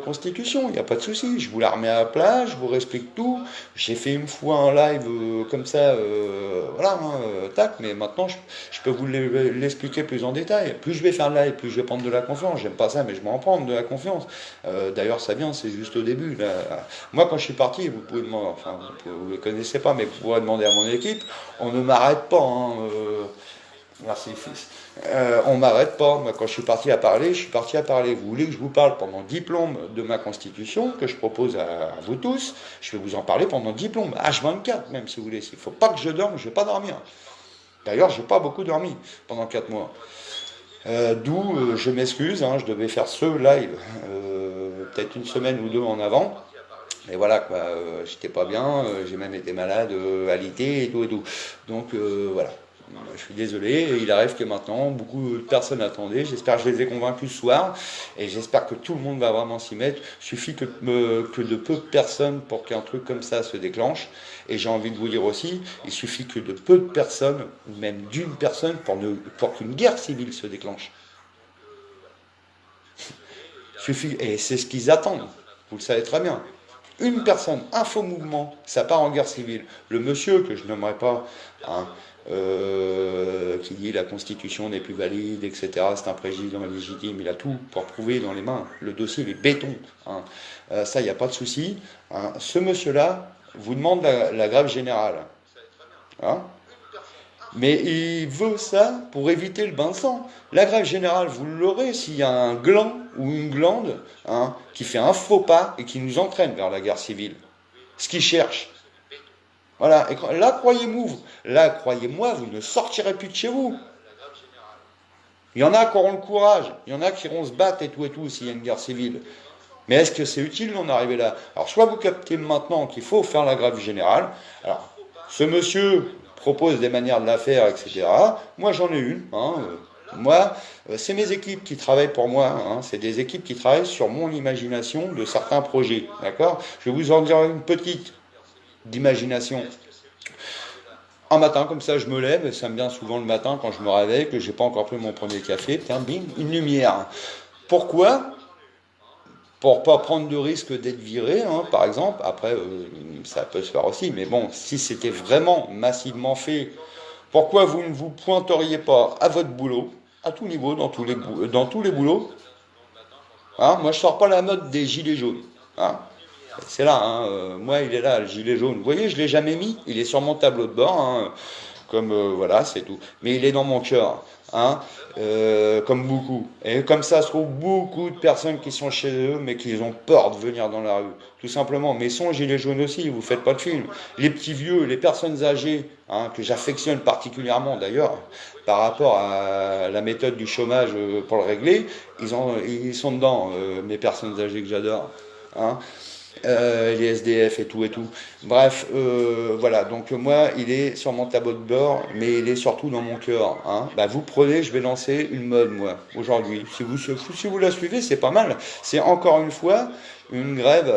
[SPEAKER 1] constitution, il n'y a pas de souci. Je vous la remets à plat, je vous explique tout. J'ai fait une fois un live comme ça, voilà, hein, tac, mais maintenant je peux vous l'expliquer plus en détail. Plus je vais faire le live, plus je vais prendre de la confiance. J'aime pas ça, mais je m'en prends de la confiance. D'ailleurs, ça vient, c'est juste au début. Là. Moi, quand je suis parti, vous pouvez demander, enfin, vous ne les connaissez pas, mais vous pourrez demander à mon équipe, on ne m'arrête pas. Hein, merci, fils. On m'arrête pas. Moi, quand je suis parti à parler, je suis parti à parler. Vous voulez que je vous parle pendant diplôme de ma constitution, que je propose à vous tous, je vais vous en parler pendant diplôme, H24 même, si vous voulez. Il ne faut pas que je dorme, je ne vais pas dormir. D'ailleurs, je n'ai pas beaucoup dormi pendant 4 mois. D'où, je m'excuse, hein, je devais faire ce live peut-être une semaine ou deux en avant. Et voilà, quoi, j'étais pas bien, j'ai même été malade, alité et tout et tout. Donc voilà. Je suis désolé, il arrive que maintenant, beaucoup de personnes attendaient, j'espère que je les ai convaincus ce soir, et j'espère que tout le monde va vraiment s'y mettre. Il suffit que de peu de personnes pour qu'un truc comme ça se déclenche, et j'ai envie de vous dire aussi, il suffit que de peu de personnes, ou même d'une personne, pour qu'une guerre civile se déclenche. Suffit, et c'est ce qu'ils attendent, vous le savez très bien. Une personne, un faux mouvement, ça part en guerre civile. Le monsieur, que je n'aimerais pas, hein, qui dit la Constitution n'est plus valide, etc., c'est un président légitime, il a tout pour prouver dans les mains. Le dossier, il est béton. Hein. Ça, il n'y a pas de souci. Hein. Ce monsieur-là vous demande la grève générale. Hein. Mais il veut ça pour éviter le bain de sang. La grève générale, vous l'aurez s'il y a un gland ou une glande, hein, qui fait un faux pas et qui nous entraîne vers la guerre civile. Ce qu'il cherche. Voilà. Et là, croyez-moi, vous ne sortirez plus de chez vous. Il y en a qui auront le courage, il y en a qui iront se battre et tout, s'il y a une guerre civile. Mais est-ce que c'est utile d'en arriver là? Alors, soit vous captez maintenant qu'il faut faire la grève générale. Alors, ce monsieur propose des manières de la faire, etc. Moi, j'en ai une. Hein. Moi, c'est mes équipes qui travaillent pour moi. Hein. C'est des équipes qui travaillent sur mon imagination de certains projets. D'accord? Je vais vous en dire une petite d'imagination. Un matin, comme ça, je me lève, et ça me vient souvent le matin quand je me réveille, que j'ai pas encore pris mon premier café, tiens, bim, une lumière. Pourquoi? Pour pas prendre de risque d'être viré, hein, par exemple. Après, ça peut se faire aussi, mais bon, si c'était vraiment massivement fait, pourquoi vous ne vous pointeriez pas à votre boulot, à tout niveau, dans tous les boulots? Hein, moi, je sors pas la mode des gilets jaunes. Hein. C'est là, hein, moi il est là, le gilet jaune. Vous voyez, je ne l'ai jamais mis, il est sur mon tableau de bord, hein, comme voilà, c'est tout. Mais il est dans mon cœur, hein, comme beaucoup. Et comme ça se trouve beaucoup de personnes qui sont chez eux, mais qui ont peur de venir dans la rue, tout simplement. Mais son gilet jaune aussi, vous faites pas de film. Les petits vieux, les personnes âgées, hein, que j'affectionne particulièrement d'ailleurs, par rapport à la méthode du chômage pour le régler, ils sont dedans, mes personnes âgées que j'adore. Hein. Les SDF et tout et tout. Bref, voilà, donc moi, il est sur mon tableau de bord, mais il est surtout dans mon cœur. Hein. Bah, vous prenez, je vais lancer une mode, moi, aujourd'hui. Si vous la suivez, c'est pas mal. C'est encore une fois une grève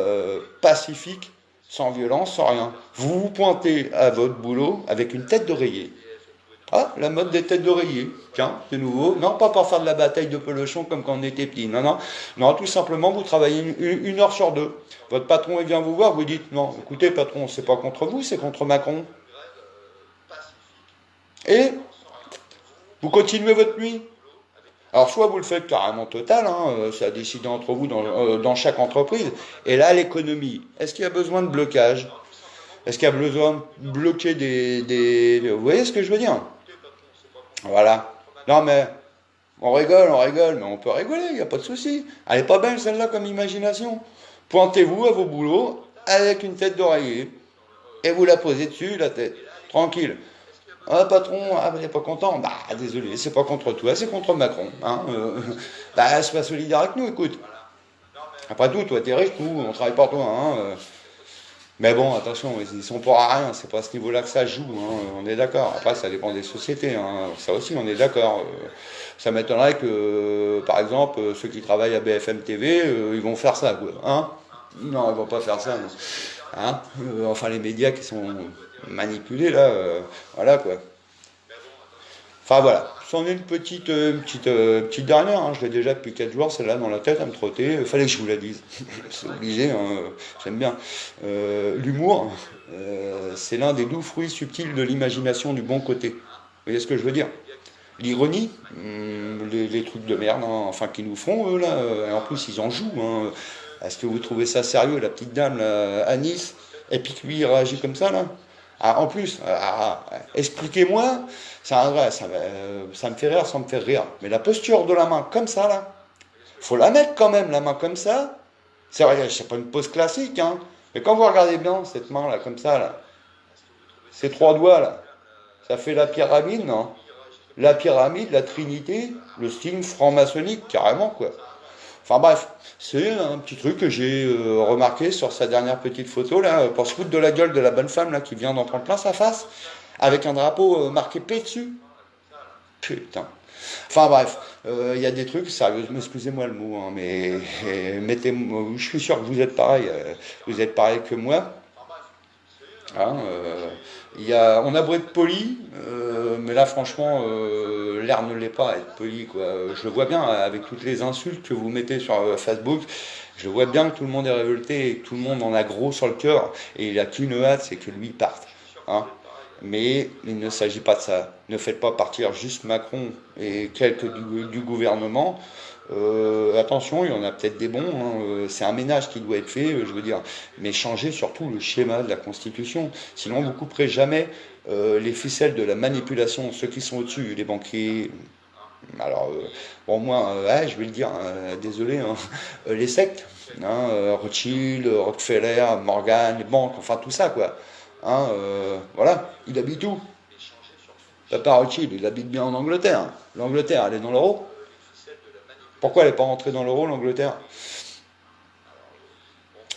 [SPEAKER 1] pacifique, sans violence, sans rien. Vous vous pointez à votre boulot avec une tête d'oreiller. Ah, la mode des têtes d'oreiller. Tiens, c'est nouveau. Non, pas pour faire de la bataille de pelochon comme quand on était petit. Non, non. Non, tout simplement, vous travaillez une heure sur deux. Votre patron, il vient vous voir, vous dites, non, écoutez, patron, c'est pas contre vous, c'est contre Macron. Et vous continuez votre nuit. Alors, soit vous le faites carrément total, hein, ça a décidé entre vous dans chaque entreprise. Et là, l'économie. Est-ce qu'il y a besoin de blocage? Est-ce qu'il y a besoin de bloquer Vous voyez ce que je veux dire? Voilà. Non mais, on rigole, mais on peut rigoler, il n'y a pas de souci. Elle est pas belle celle-là comme imagination. Pointez-vous à vos boulots avec une tête d'oreiller et vous la posez dessus, la tête. Tranquille. Ah patron, ah vous n'êtes pas content? Bah désolé, c'est pas contre toi, c'est contre Macron. Hein, bah sois solidaire avec nous, écoute. Après tout, toi t'es riche, nous on travaille pour toi. Hein, mais bon, attention, ils sont pour à rien, c'est pas à ce niveau-là que ça joue, hein, on est d'accord. Après, ça dépend des sociétés, hein, ça aussi, on est d'accord. Ça m'étonnerait que, par exemple, ceux qui travaillent à BFM TV, ils vont faire ça, quoi. Hein? Non, ils vont pas faire ça, non. Hein? Enfin, les médias qui sont manipulés, là, voilà, quoi. Enfin voilà, c'en est une petite dernière, hein. Je l'ai déjà depuis 4 jours, celle-là dans la tête à me trotter. Il fallait que je vous la dise. C'est obligé, hein, j'aime bien. L'humour, c'est l'un des doux fruits subtils de l'imagination du bon côté. Vous voyez ce que je veux dire? L'ironie, les trucs de merde, hein, enfin qu'ils nous font eux là, et en plus ils en jouent. Hein. Est-ce que vous trouvez ça sérieux, la petite dame là, à Nice, et puis que lui il réagit comme ça là? Ah, en plus, expliquez-moi, ça me fait rire sans me faire rire. Mais la posture de la main comme ça là, faut la mettre quand même, la main comme ça. C'est vrai, c'est pas une pose classique, hein. Mais quand vous regardez bien cette main là, comme ça là, ces trois doigts là, ça fait la pyramide, non? La pyramide, la trinité, le signe franc-maçonnique, carrément, quoi. Enfin bref, c'est un petit truc que j'ai remarqué sur sa dernière petite photo, là, pour se foutre de la gueule de la bonne femme, là, qui vient d'en prendre plein sa face, avec un drapeau marqué P dessus. Putain. Enfin bref, il y a des trucs, sérieusement, excusez-moi le mot, hein, mais mettez-moi, je suis sûr que vous êtes pareil que moi. Hein, on a beau être poli, mais là franchement, l'air ne l'est pas à être poli, quoi. Je le vois bien avec toutes les insultes que vous mettez sur Facebook. Je vois bien que tout le monde est révolté et que tout le monde en a gros sur le cœur. Et il n'a qu'une hâte, c'est que lui parte. Hein. Mais il ne s'agit pas de ça. Ne faites pas partir juste Macron et quelques du gouvernement. Attention, il y en a peut-être des bons, hein, c'est un ménage qui doit être fait, je veux dire, mais changez surtout le schéma de la Constitution, sinon vous couperez jamais les ficelles de la manipulation, ceux qui sont au-dessus, les banquiers, alors bon moi, je vais le dire, désolé, hein, les sectes, hein, Rothschild, Rockefeller, Morgan, les banques, enfin tout ça quoi, hein, voilà, il habite où? Papa Rothschild, il habite bien en Angleterre, l'Angleterre elle est dans l'euro. Pourquoi elle n'est pas rentrée dans l'euro, l'Angleterre?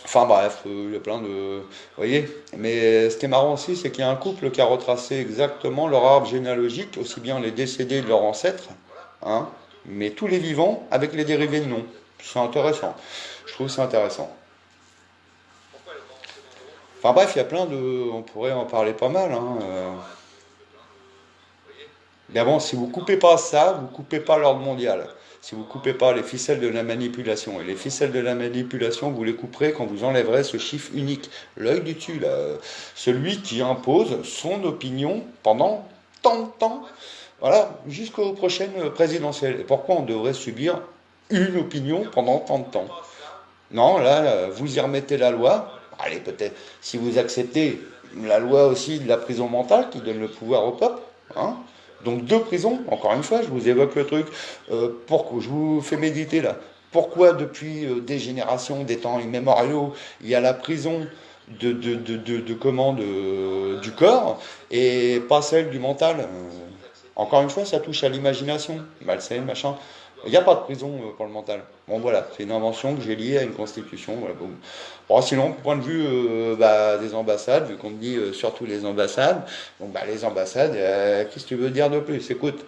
[SPEAKER 1] Enfin bref, il y a plein de... Vous voyez? Mais ce qui est marrant aussi, c'est qu'il y a un couple qui a retracé exactement leur arbre généalogique, aussi bien les décédés de leurs ancêtres, hein, mais tous les vivants avec les dérivés de nom. C'est intéressant. Je trouve ça intéressant. Enfin bref, il y a plein de... On pourrait en parler pas mal. Hein, Mais bon, si vous coupez pas ça, vous coupez pas l'ordre mondial. Si vous coupez pas les ficelles de la manipulation. Et les ficelles de la manipulation, vous les couperez quand vous enlèverez ce chiffre unique. L'œil du dessus, là. Celui qui impose son opinion pendant tant de temps. Voilà, jusqu'aux prochaines présidentielles. Et pourquoi on devrait subir une opinion pendant tant de temps? Non, là, vous y remettez la loi. Allez, peut-être, si vous acceptez la loi aussi de la prison mentale qui donne le pouvoir au peuple, hein, donc deux prisons, encore une fois, je vous évoque le truc, pourquoi, je vous fais méditer là. Pourquoi depuis des générations, des temps immémoriaux, il y a la prison du corps et pas celle du mental encore une fois, ça touche à l'imagination, malsaine, machin. Il n'y a pas de prison pour le mental. Bon voilà, c'est une invention que j'ai liée à une constitution. Voilà, bon. Bon, sinon, point de vue des ambassades, vu qu'on me dit surtout les ambassades, bon, les ambassades, qu'est-ce que tu veux dire de plus? Écoute,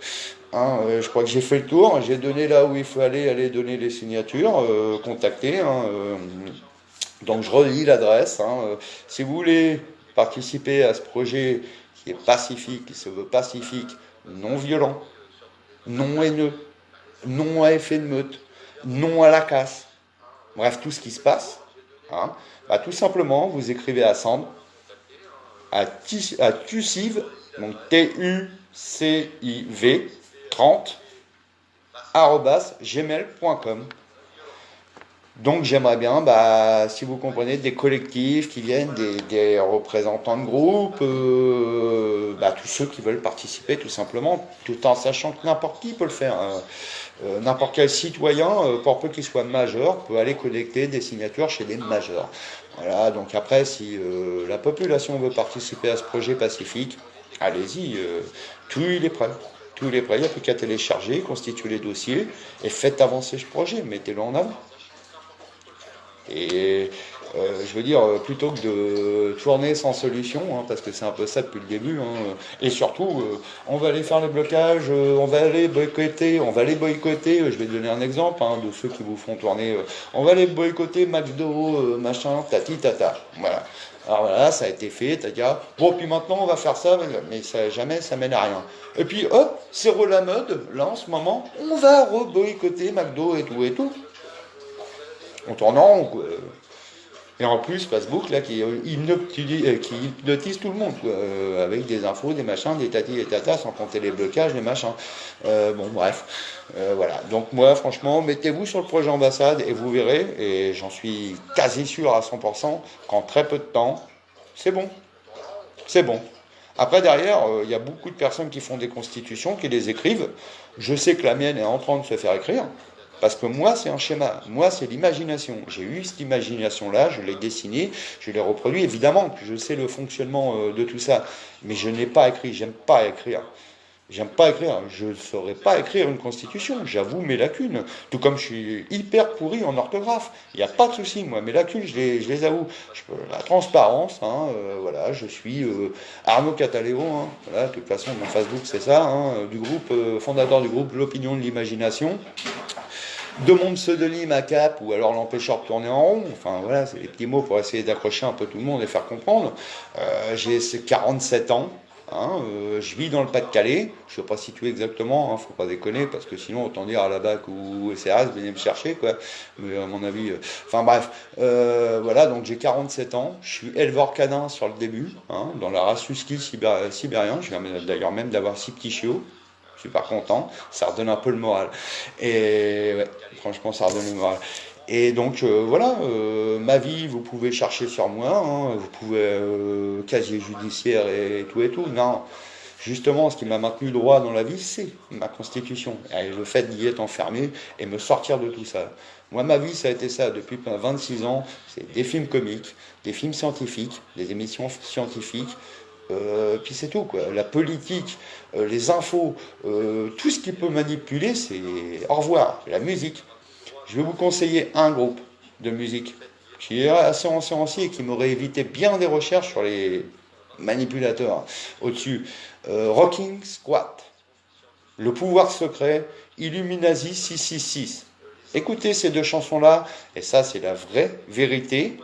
[SPEAKER 1] hein, je crois que j'ai fait le tour, j'ai donné là où il faut aller donner les signatures, contacter. Hein, donc je relis l'adresse. Hein, si vous voulez participer à ce projet qui est pacifique, qui se veut pacifique, non violent, non haineux, non à effet de meute, non à la casse, bref, tout ce qui se passe, hein, tout simplement, vous écrivez à Sandre, à Tuciv, donc Tuciv 30, gmail.com. Donc j'aimerais bien, si vous comprenez, des collectifs qui viennent, des représentants de groupes, tous ceux qui veulent participer tout simplement, tout en sachant que n'importe qui peut le faire. Hein. N'importe quel citoyen, pour peu qu'il soit majeur, peut aller collecter des signatures chez des majeurs. Voilà, donc après, si la population veut participer à ce projet pacifique, allez-y, tout il est prêt. Tout il est prêt, il n'y a plus qu'à télécharger, constituer les dossiers et faites avancer ce projet, mettez-le en avant. Et Je veux dire, plutôt que de tourner sans solution, hein, parce que c'est un peu ça depuis le début, hein, et surtout, on va aller faire le blocage, on va aller boycotter, je vais donner un exemple hein, de ceux qui vous font tourner, on va aller boycotter McDo, machin, tati tata, voilà. Alors voilà, ça a été fait, t'as dit, ah, bon, puis maintenant on va faire ça, mais ça, jamais ça mène à rien. Et puis hop, c'est la mode, là en ce moment, on va re-boycotter McDo et tout et tout. On tourne en rond, quoi. Et en plus, Facebook, là, qui hypnotise tout le monde, quoi, avec des infos, des machins, des tatis et tatas, sans compter les blocages, les machins. Bon, bref, voilà. Donc moi, franchement, mettez-vous sur le projet ambassade et vous verrez, et j'en suis quasi sûr à 100%, qu'en très peu de temps, c'est bon. C'est bon. Après, derrière, il y a beaucoup de personnes qui font des constitutions, qui les écrivent. Je sais que la mienne est en train de se faire écrire. Parce que moi, c'est un schéma. Moi, c'est l'imagination. J'ai eu cette imagination-là, je l'ai dessinée, je l'ai reproduit. Évidemment, je sais le fonctionnement de tout ça. Mais je n'ai pas écrit. J'aime pas écrire. J'aime pas écrire. Je ne saurais pas écrire une constitution. J'avoue mes lacunes. Tout comme je suis hyper pourri en orthographe. Il n'y a pas de souci, moi. Mes lacunes, je les avoue. La transparence, hein, voilà. Je suis Arnaud Cataléo. Hein, voilà, de toute façon, mon Facebook, c'est ça. Hein, du groupe, fondateur du groupe L'Opinion de l'Imagination. De mon pseudonyme à cap, ou alors l'empêcheur de tourner en rond, enfin voilà, c'est des petits mots pour essayer d'accrocher un peu tout le monde et faire comprendre. J'ai 47 ans, hein, je vis dans le Pas-de-Calais, je ne sais pas situé exactement, hein, faut pas déconner, parce que sinon autant dire à la BAC ou au CRS, venez me chercher, quoi. Mais à mon avis, enfin bref, voilà, donc j'ai 47 ans, je suis éleveur canin sur le début, hein, dans la race husky sibérien, je viens d'ailleurs même d'avoir 6 petits chiots. Super content, ça redonne un peu le moral. Et ouais, franchement, ça redonne le moral. Et donc voilà, ma vie, vous pouvez chercher sur moi, hein, vous pouvez casier judiciaire et tout et tout. Non, justement, ce qui m'a maintenu droit dans la vie, c'est ma constitution. Et le fait d'y être enfermé et me sortir de tout ça. Moi, ma vie, ça a été ça depuis 26 ans. C'est des films comiques, des films scientifiques, des émissions scientifiques. Puis c'est tout, quoi. La politique, les infos, tout ce qui peut manipuler, c'est au revoir. La musique. Je vais vous conseiller un groupe de musique qui est assez ancien aussi et qui m'aurait évité bien des recherches sur les manipulateurs au-dessus. Rocking Squat. Le pouvoir secret, Illuminati 666. Écoutez ces deux chansons-là, et ça c'est la vraie vérité,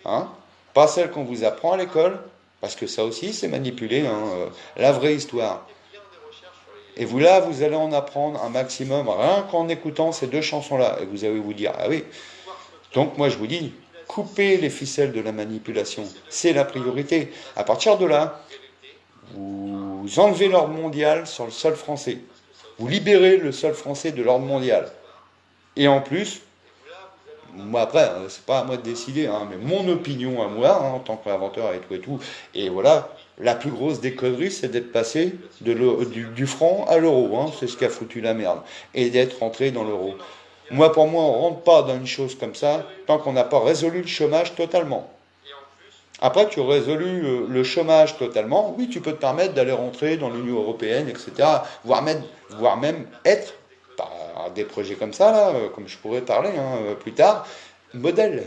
[SPEAKER 1] hein, pas celle qu'on vous apprend à l'école, parce que ça aussi c'est manipulé, hein, la vraie histoire. Et vous là, vous allez en apprendre un maximum, rien qu'en écoutant ces deux chansons-là, et vous allez vous dire, ah oui, donc moi je vous dis, coupez les ficelles de la manipulation, c'est la priorité. À partir de là, vous enlevez l'ordre mondial sur le sol français, vous libérez le sol français de l'ordre mondial. Et en plus, moi après, c'est pas à moi de décider, hein, mais mon opinion à moi, hein, en tant qu'inventeur et tout, et voilà, la plus grosse des conneries, c'est d'être passé du franc à l'euro, hein, c'est ce qui a foutu la merde, et d'être rentré dans l'euro. Moi, pour moi, on ne rentre pas dans une chose comme ça tant qu'on n'a pas résolu le chômage totalement. Après, tu as résolu le chômage totalement, oui, tu peux te permettre d'aller rentrer dans l'Union européenne, etc., voire même être par des projets comme ça, là, comme je pourrais parler hein, plus tard, modèle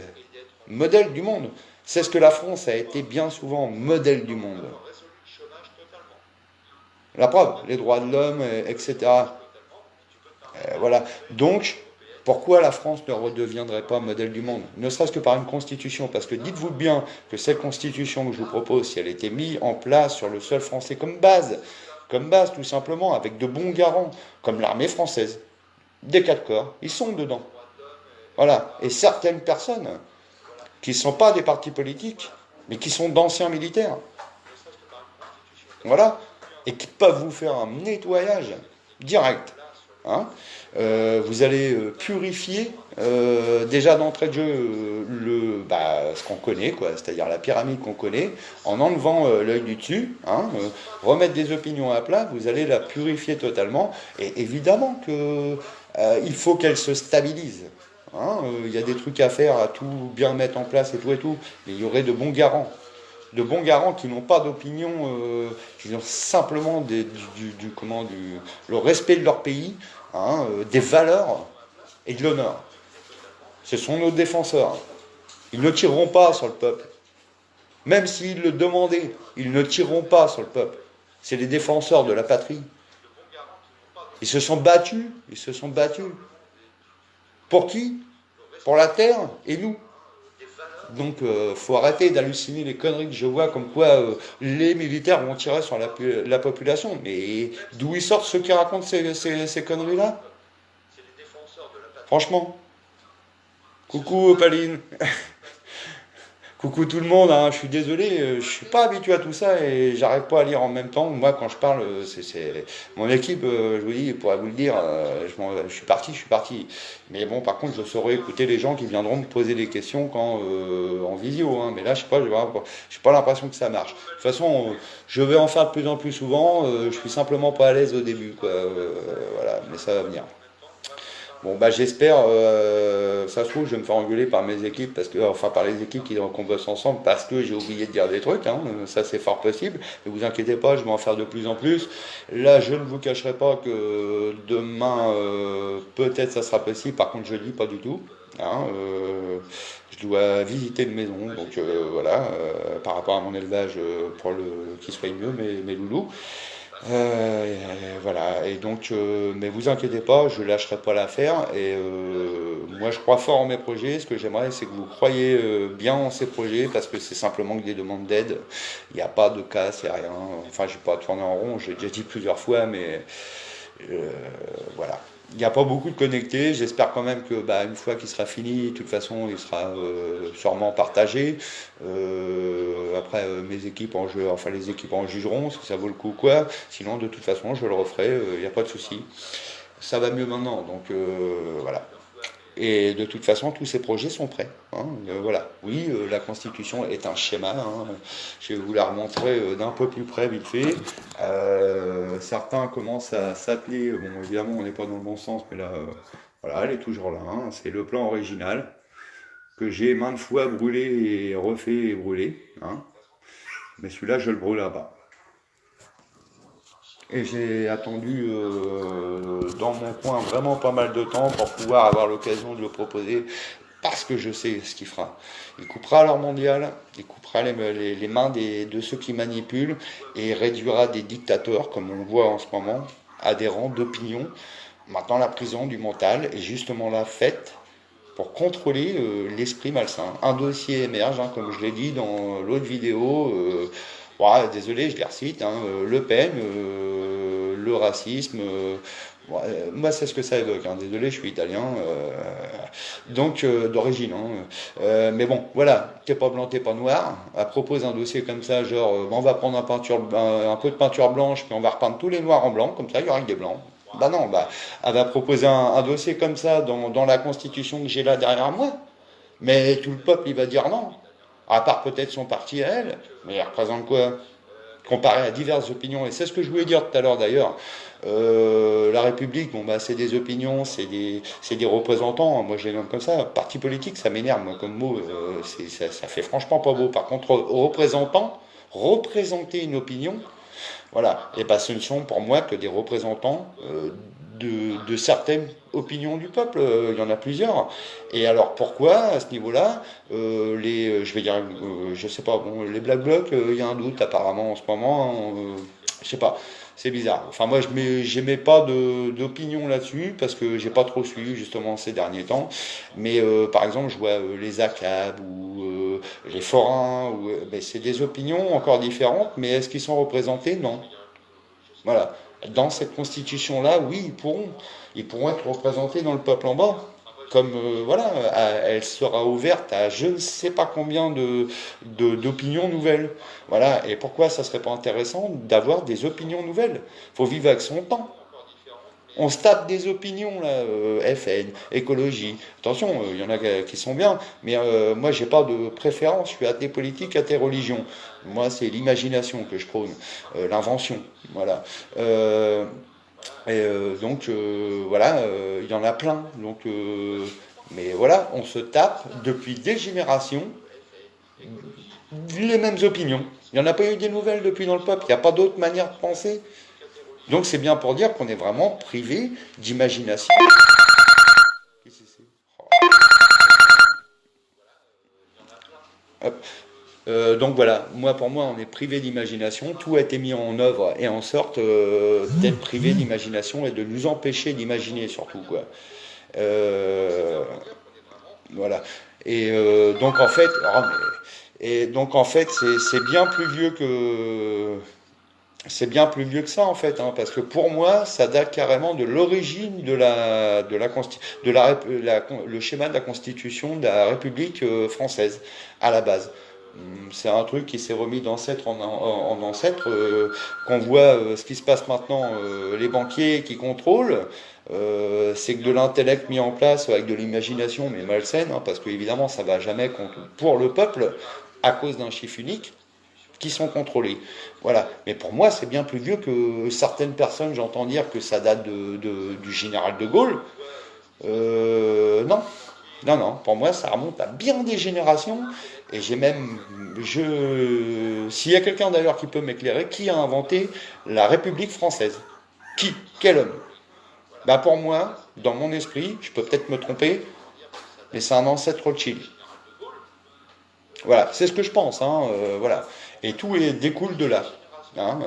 [SPEAKER 1] du monde. C'est ce que la France a été bien souvent, modèle du monde. La preuve, les droits de l'homme, etc. Voilà. Donc, pourquoi la France ne redeviendrait pas modèle du monde? Ne serait-ce que par une constitution. Parce que dites-vous bien que cette constitution que je vous propose, si elle était mise en place sur le sol français comme base tout simplement, avec de bons garants, comme l'armée française, des 4 corps, ils sont dedans. Voilà. Et certaines personnes qui ne sont pas des partis politiques, mais qui sont d'anciens militaires. Voilà. Et qui peuvent vous faire un nettoyage direct. Hein, vous allez purifier déjà d'entrée de jeu ce qu'on connaît, quoi, c'est-à-dire la pyramide qu'on connaît, en enlevant l'œil du dessus, hein, remettre des opinions à plat, vous allez la purifier totalement, et évidemment que il faut qu'elle se stabilise. Hein, y a des trucs à faire, à tout bien mettre en place et tout, mais il y aurait de bons garants qui n'ont pas d'opinion, qui ont simplement le respect de leur pays, hein, des valeurs et de l'honneur. Ce sont nos défenseurs. Ils ne tireront pas sur le peuple. Même s'ils le demandaient, ils ne tireront pas sur le peuple. C'est les défenseurs de la patrie. Ils se sont battus. Ils se sont battus. Pour qui? Pour la terre et nous. Donc, faut arrêter d'halluciner les conneries que je vois, comme quoi les militaires vont tirer sur la population. Mais d'où ils sortent ceux qui racontent ces conneries-là? Franchement. Coucou, Opaline. Coucou tout le monde, hein. Je suis désolé, je suis pas habitué à tout ça et j'arrive pas à lire en même temps. Moi, quand je parle, mon équipe, je vous dis, pourrait vous le dire, je suis parti, je suis parti. Mais bon, par contre, je saurais écouter les gens qui viendront me poser des questions quand en visio, hein. Mais là, je sais pas, j'ai pas l'impression que ça marche. De toute façon, je vais en faire de plus en plus souvent. Je suis simplement pas à l'aise au début, quoi. Voilà, mais ça va venir. Bon, bah j'espère, ça se trouve, je vais me faire engueuler par mes équipes, parce que, enfin par les équipes qu'on bosse ensemble, parce que j'ai oublié de dire des trucs, hein, ça c'est fort possible. Ne vous inquiétez pas, je vais en faire de plus en plus. Là, je ne vous cacherai pas que demain, peut-être ça sera possible, par contre jeudi, pas du tout. Hein, je dois visiter une maison, donc voilà, par rapport à mon élevage, pour qu'il soit mieux, mes loulous. Voilà, et donc, mais vous inquiétez pas, je lâcherai pas l'affaire. Et moi, je crois fort en mes projets. Ce que j'aimerais, c'est que vous croyez bien en ces projets, parce que c'est simplement que des demandes d'aide. Il n'y a pas de casse, il n'y a rien. Enfin, je vais pas tourner en rond, j'ai déjà dit plusieurs fois, mais euh, voilà. Il n'y a pas beaucoup de connectés. J'espère quand même que, bah, une fois qu'il sera fini, de toute façon, il sera sûrement partagé. Après, mes équipes en jeu, enfin les équipes en jugeront si ça vaut le coup ou quoi. Sinon, de toute façon, je le referai. Il n'y a pas de souci. Ça va mieux maintenant, donc voilà. Et de toute façon, tous ces projets sont prêts, hein. Voilà. Oui, la Constitution est un schéma, hein. Je vais vous la remontrer d'un peu plus près, vite fait. Certains commencent à s'atteler. Bon, évidemment, on n'est pas dans le bon sens, mais là, voilà, elle est toujours là, hein. C'est le plan original que j'ai maintes fois brûlé et refait et brûlé, hein. Mais celui-là, je le brûle là-bas. Et j'ai attendu dans mon coin vraiment pas mal de temps pour pouvoir avoir l'occasion de le proposer, parce que je sais ce qu'il fera. Il coupera leur mondial, il coupera les mains de ceux qui manipulent, et réduira des dictateurs, comme on le voit en ce moment, à des rangs d'opinion. Maintenant, la prison du mental est justement là faite pour contrôler l'esprit malsain. Un dossier émerge, hein, comme je l'ai dit dans l'autre vidéo. Ouais, désolé, je les recite, hein, Le Pen, le racisme. Ouais, moi, c'est ce que ça évoque, hein. Désolé, je suis italien, donc d'origine, hein. Mais bon, voilà, t'es pas blanc, t'es pas noir. Elle propose un dossier comme ça, genre, on va prendre un peu de peinture blanche, puis on va repeindre tous les noirs en blanc, comme ça, il y aura que des blancs. Bah non, bah, elle va proposer un dossier comme ça dans la constitution que j'ai là derrière moi, mais tout le peuple, il va dire non. À part peut-être son parti à elle, mais elle représente quoi? Comparé à diverses opinions, et c'est ce que je voulais dire tout à l'heure d'ailleurs. La République, bon bah c'est des opinions, c'est des représentants, moi je les nomme comme ça. Parti politique, ça m'énerve, moi, comme mot, ça fait franchement pas beau. Par contre, représentant, représenter une opinion, voilà, et bah ce ne sont pour moi que des représentants de certaines opinions du peuple. Il y en a plusieurs. Et alors pourquoi à ce niveau-là, je vais dire, je sais pas, bon, les Black Blocs, il y a un doute apparemment en ce moment, je sais pas. C'est bizarre. Enfin, moi, j'aimais pas d'opinion là-dessus, parce que j'ai pas trop suivi justement ces derniers temps. Mais par exemple, je vois les ACAB ou les forains, ben, c'est des opinions encore différentes, mais est-ce qu'ils sont représentés? Non. Voilà. Dans cette constitution-là, oui, ils pourront être représentés dans le peuple en bas. Comme voilà, elle sera ouverte à je ne sais pas combien d'opinions nouvelles. Voilà. Et pourquoi ça serait pas intéressant d'avoir des opinions nouvelles? Faut vivre avec son temps. On se tape des opinions là, FN, écologie. Attention, il y en a qui sont bien, mais moi j'ai pas de préférence. Je suis athée politique, athée religion. Moi c'est l'imagination que je prône, l'invention. Voilà. Donc voilà, il y en a plein. Donc, mais voilà, on se tape depuis des générations les mêmes opinions. Il n'y en a pas eu des nouvelles depuis dans le peuple. Il n'y a pas d'autre manière de penser. Donc c'est bien pour dire qu'on est vraiment privé d'imagination. Qu'est-ce que c'est? Hop. Donc voilà, pour moi, on est privé d'imagination. Tout a été mis en œuvre et en sorte d'être privé d'imagination et de nous empêcher d'imaginer surtout, quoi. Euh, voilà. Et donc en fait, c'est bien plus vieux que ça en fait, hein, parce que pour moi, ça date carrément de l'origine le schéma de la Constitution de la République française à la base. C'est un truc qui s'est remis d'ancêtre en ancêtre, qu'on voit ce qui se passe maintenant, les banquiers qui contrôlent, c'est que de l'intellect mis en place avec de l'imagination, mais malsaine, hein, parce que évidemment ça va jamais pour le peuple, à cause d'un chiffre unique, qui sont contrôlés. Voilà. Mais pour moi, c'est bien plus vieux que certaines personnes, j'entends dire que ça date du général de Gaulle. Non. Non, non, pour moi, ça remonte à bien des générations. Et j'ai même. S'il y a quelqu'un d'ailleurs qui peut m'éclairer, qui a inventé la République française? Qui? Quel homme? Bah pour moi, dans mon esprit, je peux peut-être me tromper, mais c'est un ancêtre Rothschild. Voilà, c'est ce que je pense, hein, voilà. Et tout découle de là. Hein,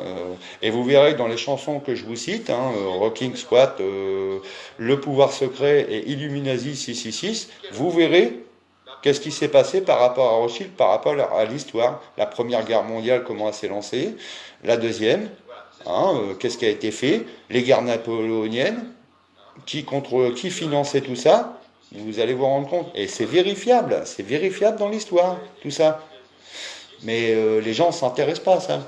[SPEAKER 1] et vous verrez dans les chansons que je vous cite, hein, Rocking Squat, Le pouvoir secret et Illuminati 666, vous verrez qu'est-ce qui s'est passé par rapport à Rothschild, par rapport à l'histoire. La Première Guerre mondiale, comment elle s'est lancée, la deuxième, hein, qu'est-ce qui a été fait, les guerres napoléoniennes, qui finançait tout ça, vous allez vous rendre compte. Et c'est vérifiable dans l'histoire, tout ça. Mais les gens ne s'intéressent pas à ça.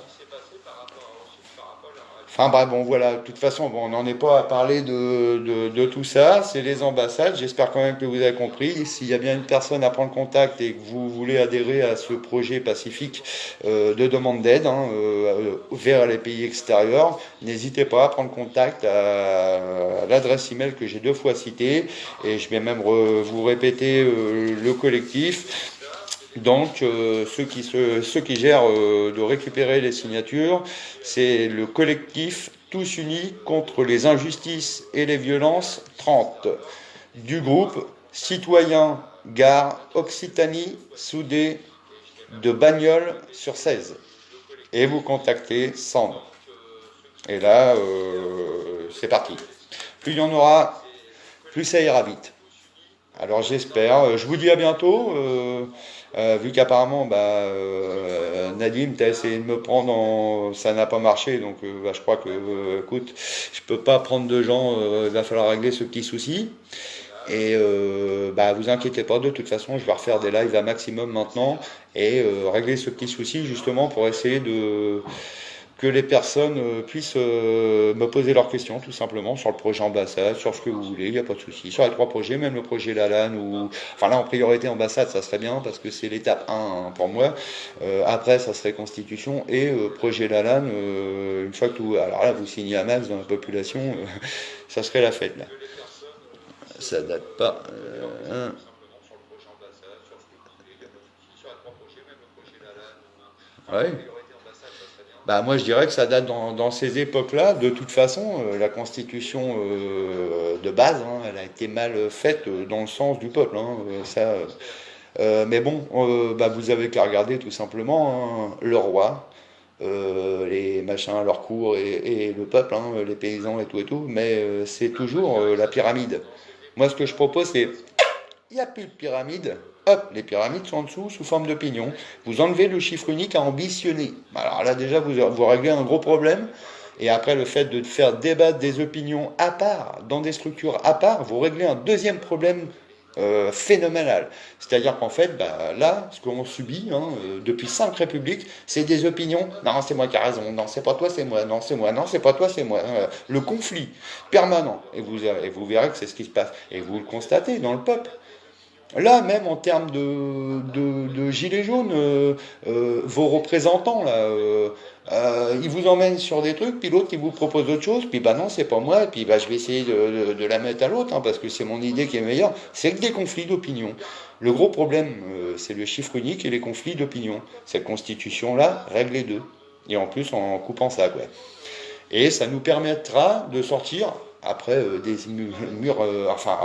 [SPEAKER 1] Enfin bref, bon voilà, de toute façon, bon, on n'en est pas à parler de tout ça, c'est les ambassades, j'espère quand même que vous avez compris. S'il y a bien une personne à prendre contact et que vous voulez adhérer à ce projet pacifique de demande d'aide, hein, vers les pays extérieurs, n'hésitez pas à prendre contact à l'adresse email que j'ai 2 fois citée, et je vais même vous répéter le collectif. Donc, ceux qui gèrent de récupérer les signatures, c'est le collectif Tous Unis contre les injustices et les violences 30, du groupe Citoyens Gare Occitanie soudés de Bagnols sur 16. Et vous contactez Sandre. Et là, c'est parti. Plus il y en aura, plus ça ira vite. Alors j'espère. Je vous dis à bientôt. Vu qu'apparemment, Nadim, tu as essayé de me prendre, ça n'a pas marché, donc je crois que, écoute, je peux pas prendre de gens, il va falloir régler ce petit souci. Et vous inquiétez pas, de toute façon, je vais refaire des lives à maximum maintenant et régler ce petit souci justement pour essayer que les personnes puissent me poser leurs questions tout simplement sur le projet ambassade, sur ce que vous voulez, il n'y a pas de souci. Sur les 3 projets, même le projet Lalanne, enfin là en priorité ambassade, ça serait bien parce que c'est l'étape 1 hein, pour moi. Après, ça serait constitution et projet Lalanne, une fois que tout. Alors là, vous signez à max dans la population, ça serait la fête là. Ça date pas. Ouais. Moi je dirais que ça date dans ces époques-là. De toute façon, la constitution de base, hein, elle a été mal faite dans le sens du peuple. Hein, mais bon, vous avez qu'à regarder tout simplement hein, le roi, les machins à leur cour et le peuple, hein, les paysans et tout. Mais c'est toujours la pyramide. Moi ce que je propose c'est il n'y a plus de pyramide. Hop, les pyramides sont en dessous sous forme de pignon. Vous enlevez le chiffre unique à ambitionner. Alors là déjà vous réglez un gros problème. Et après le fait de faire débattre des opinions à part, dans des structures à part, vous réglez un deuxième problème phénoménal. C'est-à-dire qu'en fait, là, ce qu'on subit hein, depuis 5 républiques, c'est des opinions. Non, c'est moi qui ai raison. Non, c'est pas toi, c'est moi. Non, c'est moi. Non, c'est pas toi, c'est moi. Le conflit permanent. Et vous verrez que c'est ce qui se passe. Et vous le constatez dans le peuple. Là, même en termes de gilets jaunes, vos représentants, là, ils vous emmènent sur des trucs, puis l'autre, il vous propose autre chose, puis non, c'est pas moi, et puis je vais essayer de la mettre à l'autre, hein, parce que c'est mon idée qui est meilleure. C'est que des conflits d'opinion. Le gros problème, c'est le chiffre unique et les conflits d'opinion. Cette constitution-là règle les deux. Et en plus, en coupant ça, quoi. Et ça nous permettra de sortir après des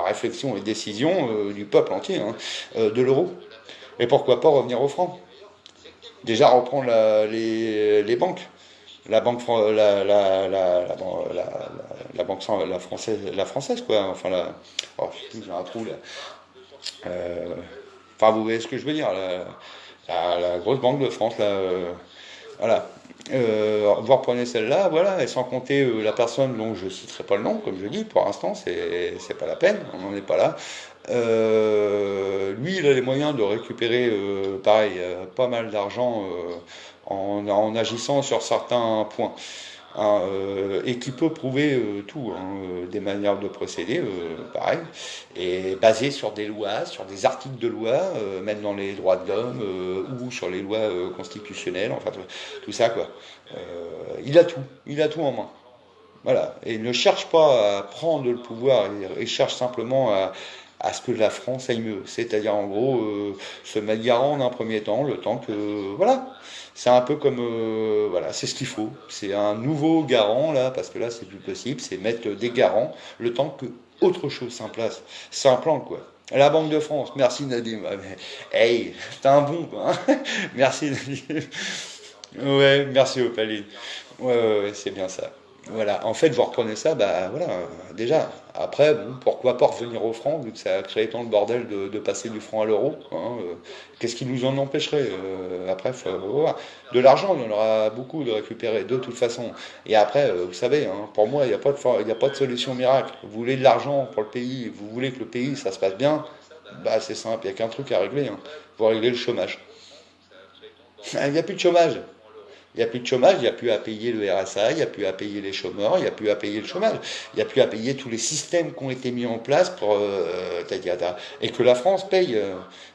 [SPEAKER 1] réflexion et décision du peuple entier, hein, de l'euro. Et pourquoi pas revenir au franc. Déjà reprendre les banques. La banque, la banque la française, quoi. Enfin, oh, j'ai un trou là. Euh, enfin, vous voyez ce que je veux dire. La grosse banque de France, là. Voilà. Vous reprenez celle-là, voilà, et sans compter la personne dont je ne citerai pas le nom, comme je dis, pour l'instant, c'est pas la peine, on n'en est pas là. Lui, il a les moyens de récupérer, pareil, pas mal d'argent en agissant sur certains points. Hein, et qui peut prouver tout, hein, des manières de procéder, pareil, et basé sur des lois, sur des articles de loi, même dans les droits de l'homme, ou sur les lois constitutionnelles, enfin tout ça, quoi. Il a tout en main. Voilà. Et il ne cherche pas à prendre le pouvoir, il cherche simplement à ce que la France aille mieux. C'est-à-dire, en gros, se mettre garant d'un premier temps, le temps que. Voilà. C'est un peu comme. Voilà, c'est ce qu'il faut. C'est un nouveau garant, là, parce que là, c'est plus possible. C'est mettre des garants, le temps que autre chose s'implace. C'est un plan, quoi. La Banque de France, merci Nadim. Ah, mais, hey, t'es un bon, quoi. Hein. Merci Nadim. Ouais, merci Opaline. Ouais, c'est bien ça. Voilà, en fait, vous reprenez ça, bah voilà, déjà. Après, bon, pourquoi pas revenir au franc, vu que ça a créé tant de bordel de passer du franc à l'euro, hein, qu'est-ce qui nous en empêcherait après, faut voir. De l'argent, il y en aura beaucoup de récupérer, de toute façon. Et après, vous savez, hein, pour moi, il n'y a pas de solution miracle. Vous voulez de l'argent pour le pays, vous voulez que le pays, ça se passe bien, bah c'est simple, il n'y a qu'un truc à régler, hein. Faut régler le chômage. Il n'y a plus de chômage. Il n'y a plus de chômage, il n'y a plus à payer le RSA, il n'y a plus à payer les chômeurs, il n'y a plus à payer le chômage, il n'y a plus à payer tous les systèmes qui ont été mis en place pour et que la France paye.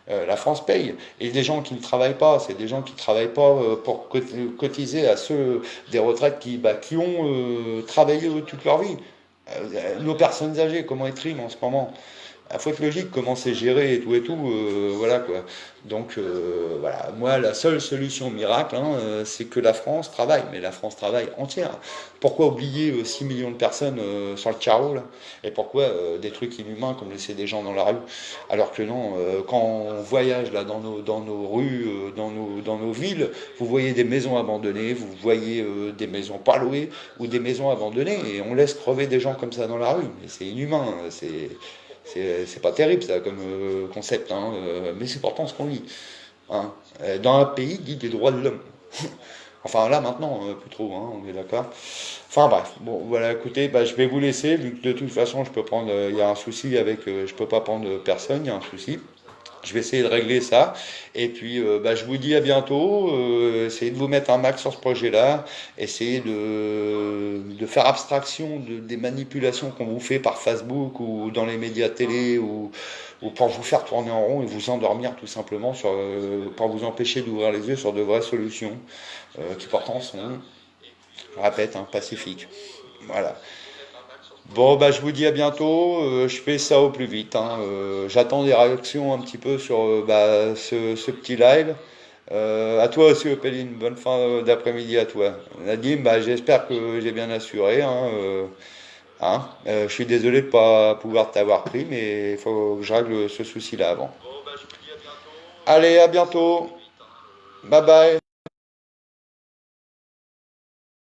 [SPEAKER 1] La France paye. Et les gens qui ne travaillent pas, c'est des gens qui ne travaillent pas pour cotiser à ceux des retraites qui ont travaillé toute leur vie. Nos personnes âgées, comment elles triment en ce moment? Il faut être logique, comment c'est géré et tout, voilà quoi. Donc voilà, moi la seule solution miracle, hein, c'est que la France travaille, mais la France travaille entière. Pourquoi oublier 6 millions de personnes sur le carreau là? Et pourquoi des trucs inhumains comme laisser des gens dans la rue? Alors que non, quand on voyage là dans nos rues, dans nos villes, vous voyez des maisons abandonnées, vous voyez des maisons pas louées ou des maisons abandonnées et on laisse crever des gens comme ça dans la rue. Mais c'est inhumain, c'est pas terrible ça comme concept, hein, mais c'est pourtant ce qu'on vit. Hein. Dans un pays dit des droits de l'homme. Enfin là maintenant, plus trop, hein, on est d'accord. Enfin bref, bon voilà, écoutez, bah, je vais vous laisser, vu que de toute façon je peux prendre, il y a un souci avec, je peux pas prendre personne, il y a un souci. Je vais essayer de régler ça. Et puis, bah, je vous dis à bientôt. Essayez de vous mettre un max sur ce projet-là. Essayez de faire abstraction des manipulations qu'on vous fait par Facebook ou dans les médias télé ou pour vous faire tourner en rond et vous endormir tout simplement pour vous empêcher d'ouvrir les yeux sur de vraies solutions qui pourtant sont, je répète, hein, pacifiques. Voilà. Bon, bah, je vous dis à bientôt. Je fais ça au plus vite, hein. J'attends des réactions un petit peu sur bah, ce petit live. À toi aussi, Opéline. Bonne fin d'après-midi à toi. Nadim, bah, j'espère que j'ai bien assuré, hein, hein. Je suis désolé de ne pas pouvoir t'avoir pris, mais il faut que je règle ce souci-là avant. Allez, à bientôt. Bye bye.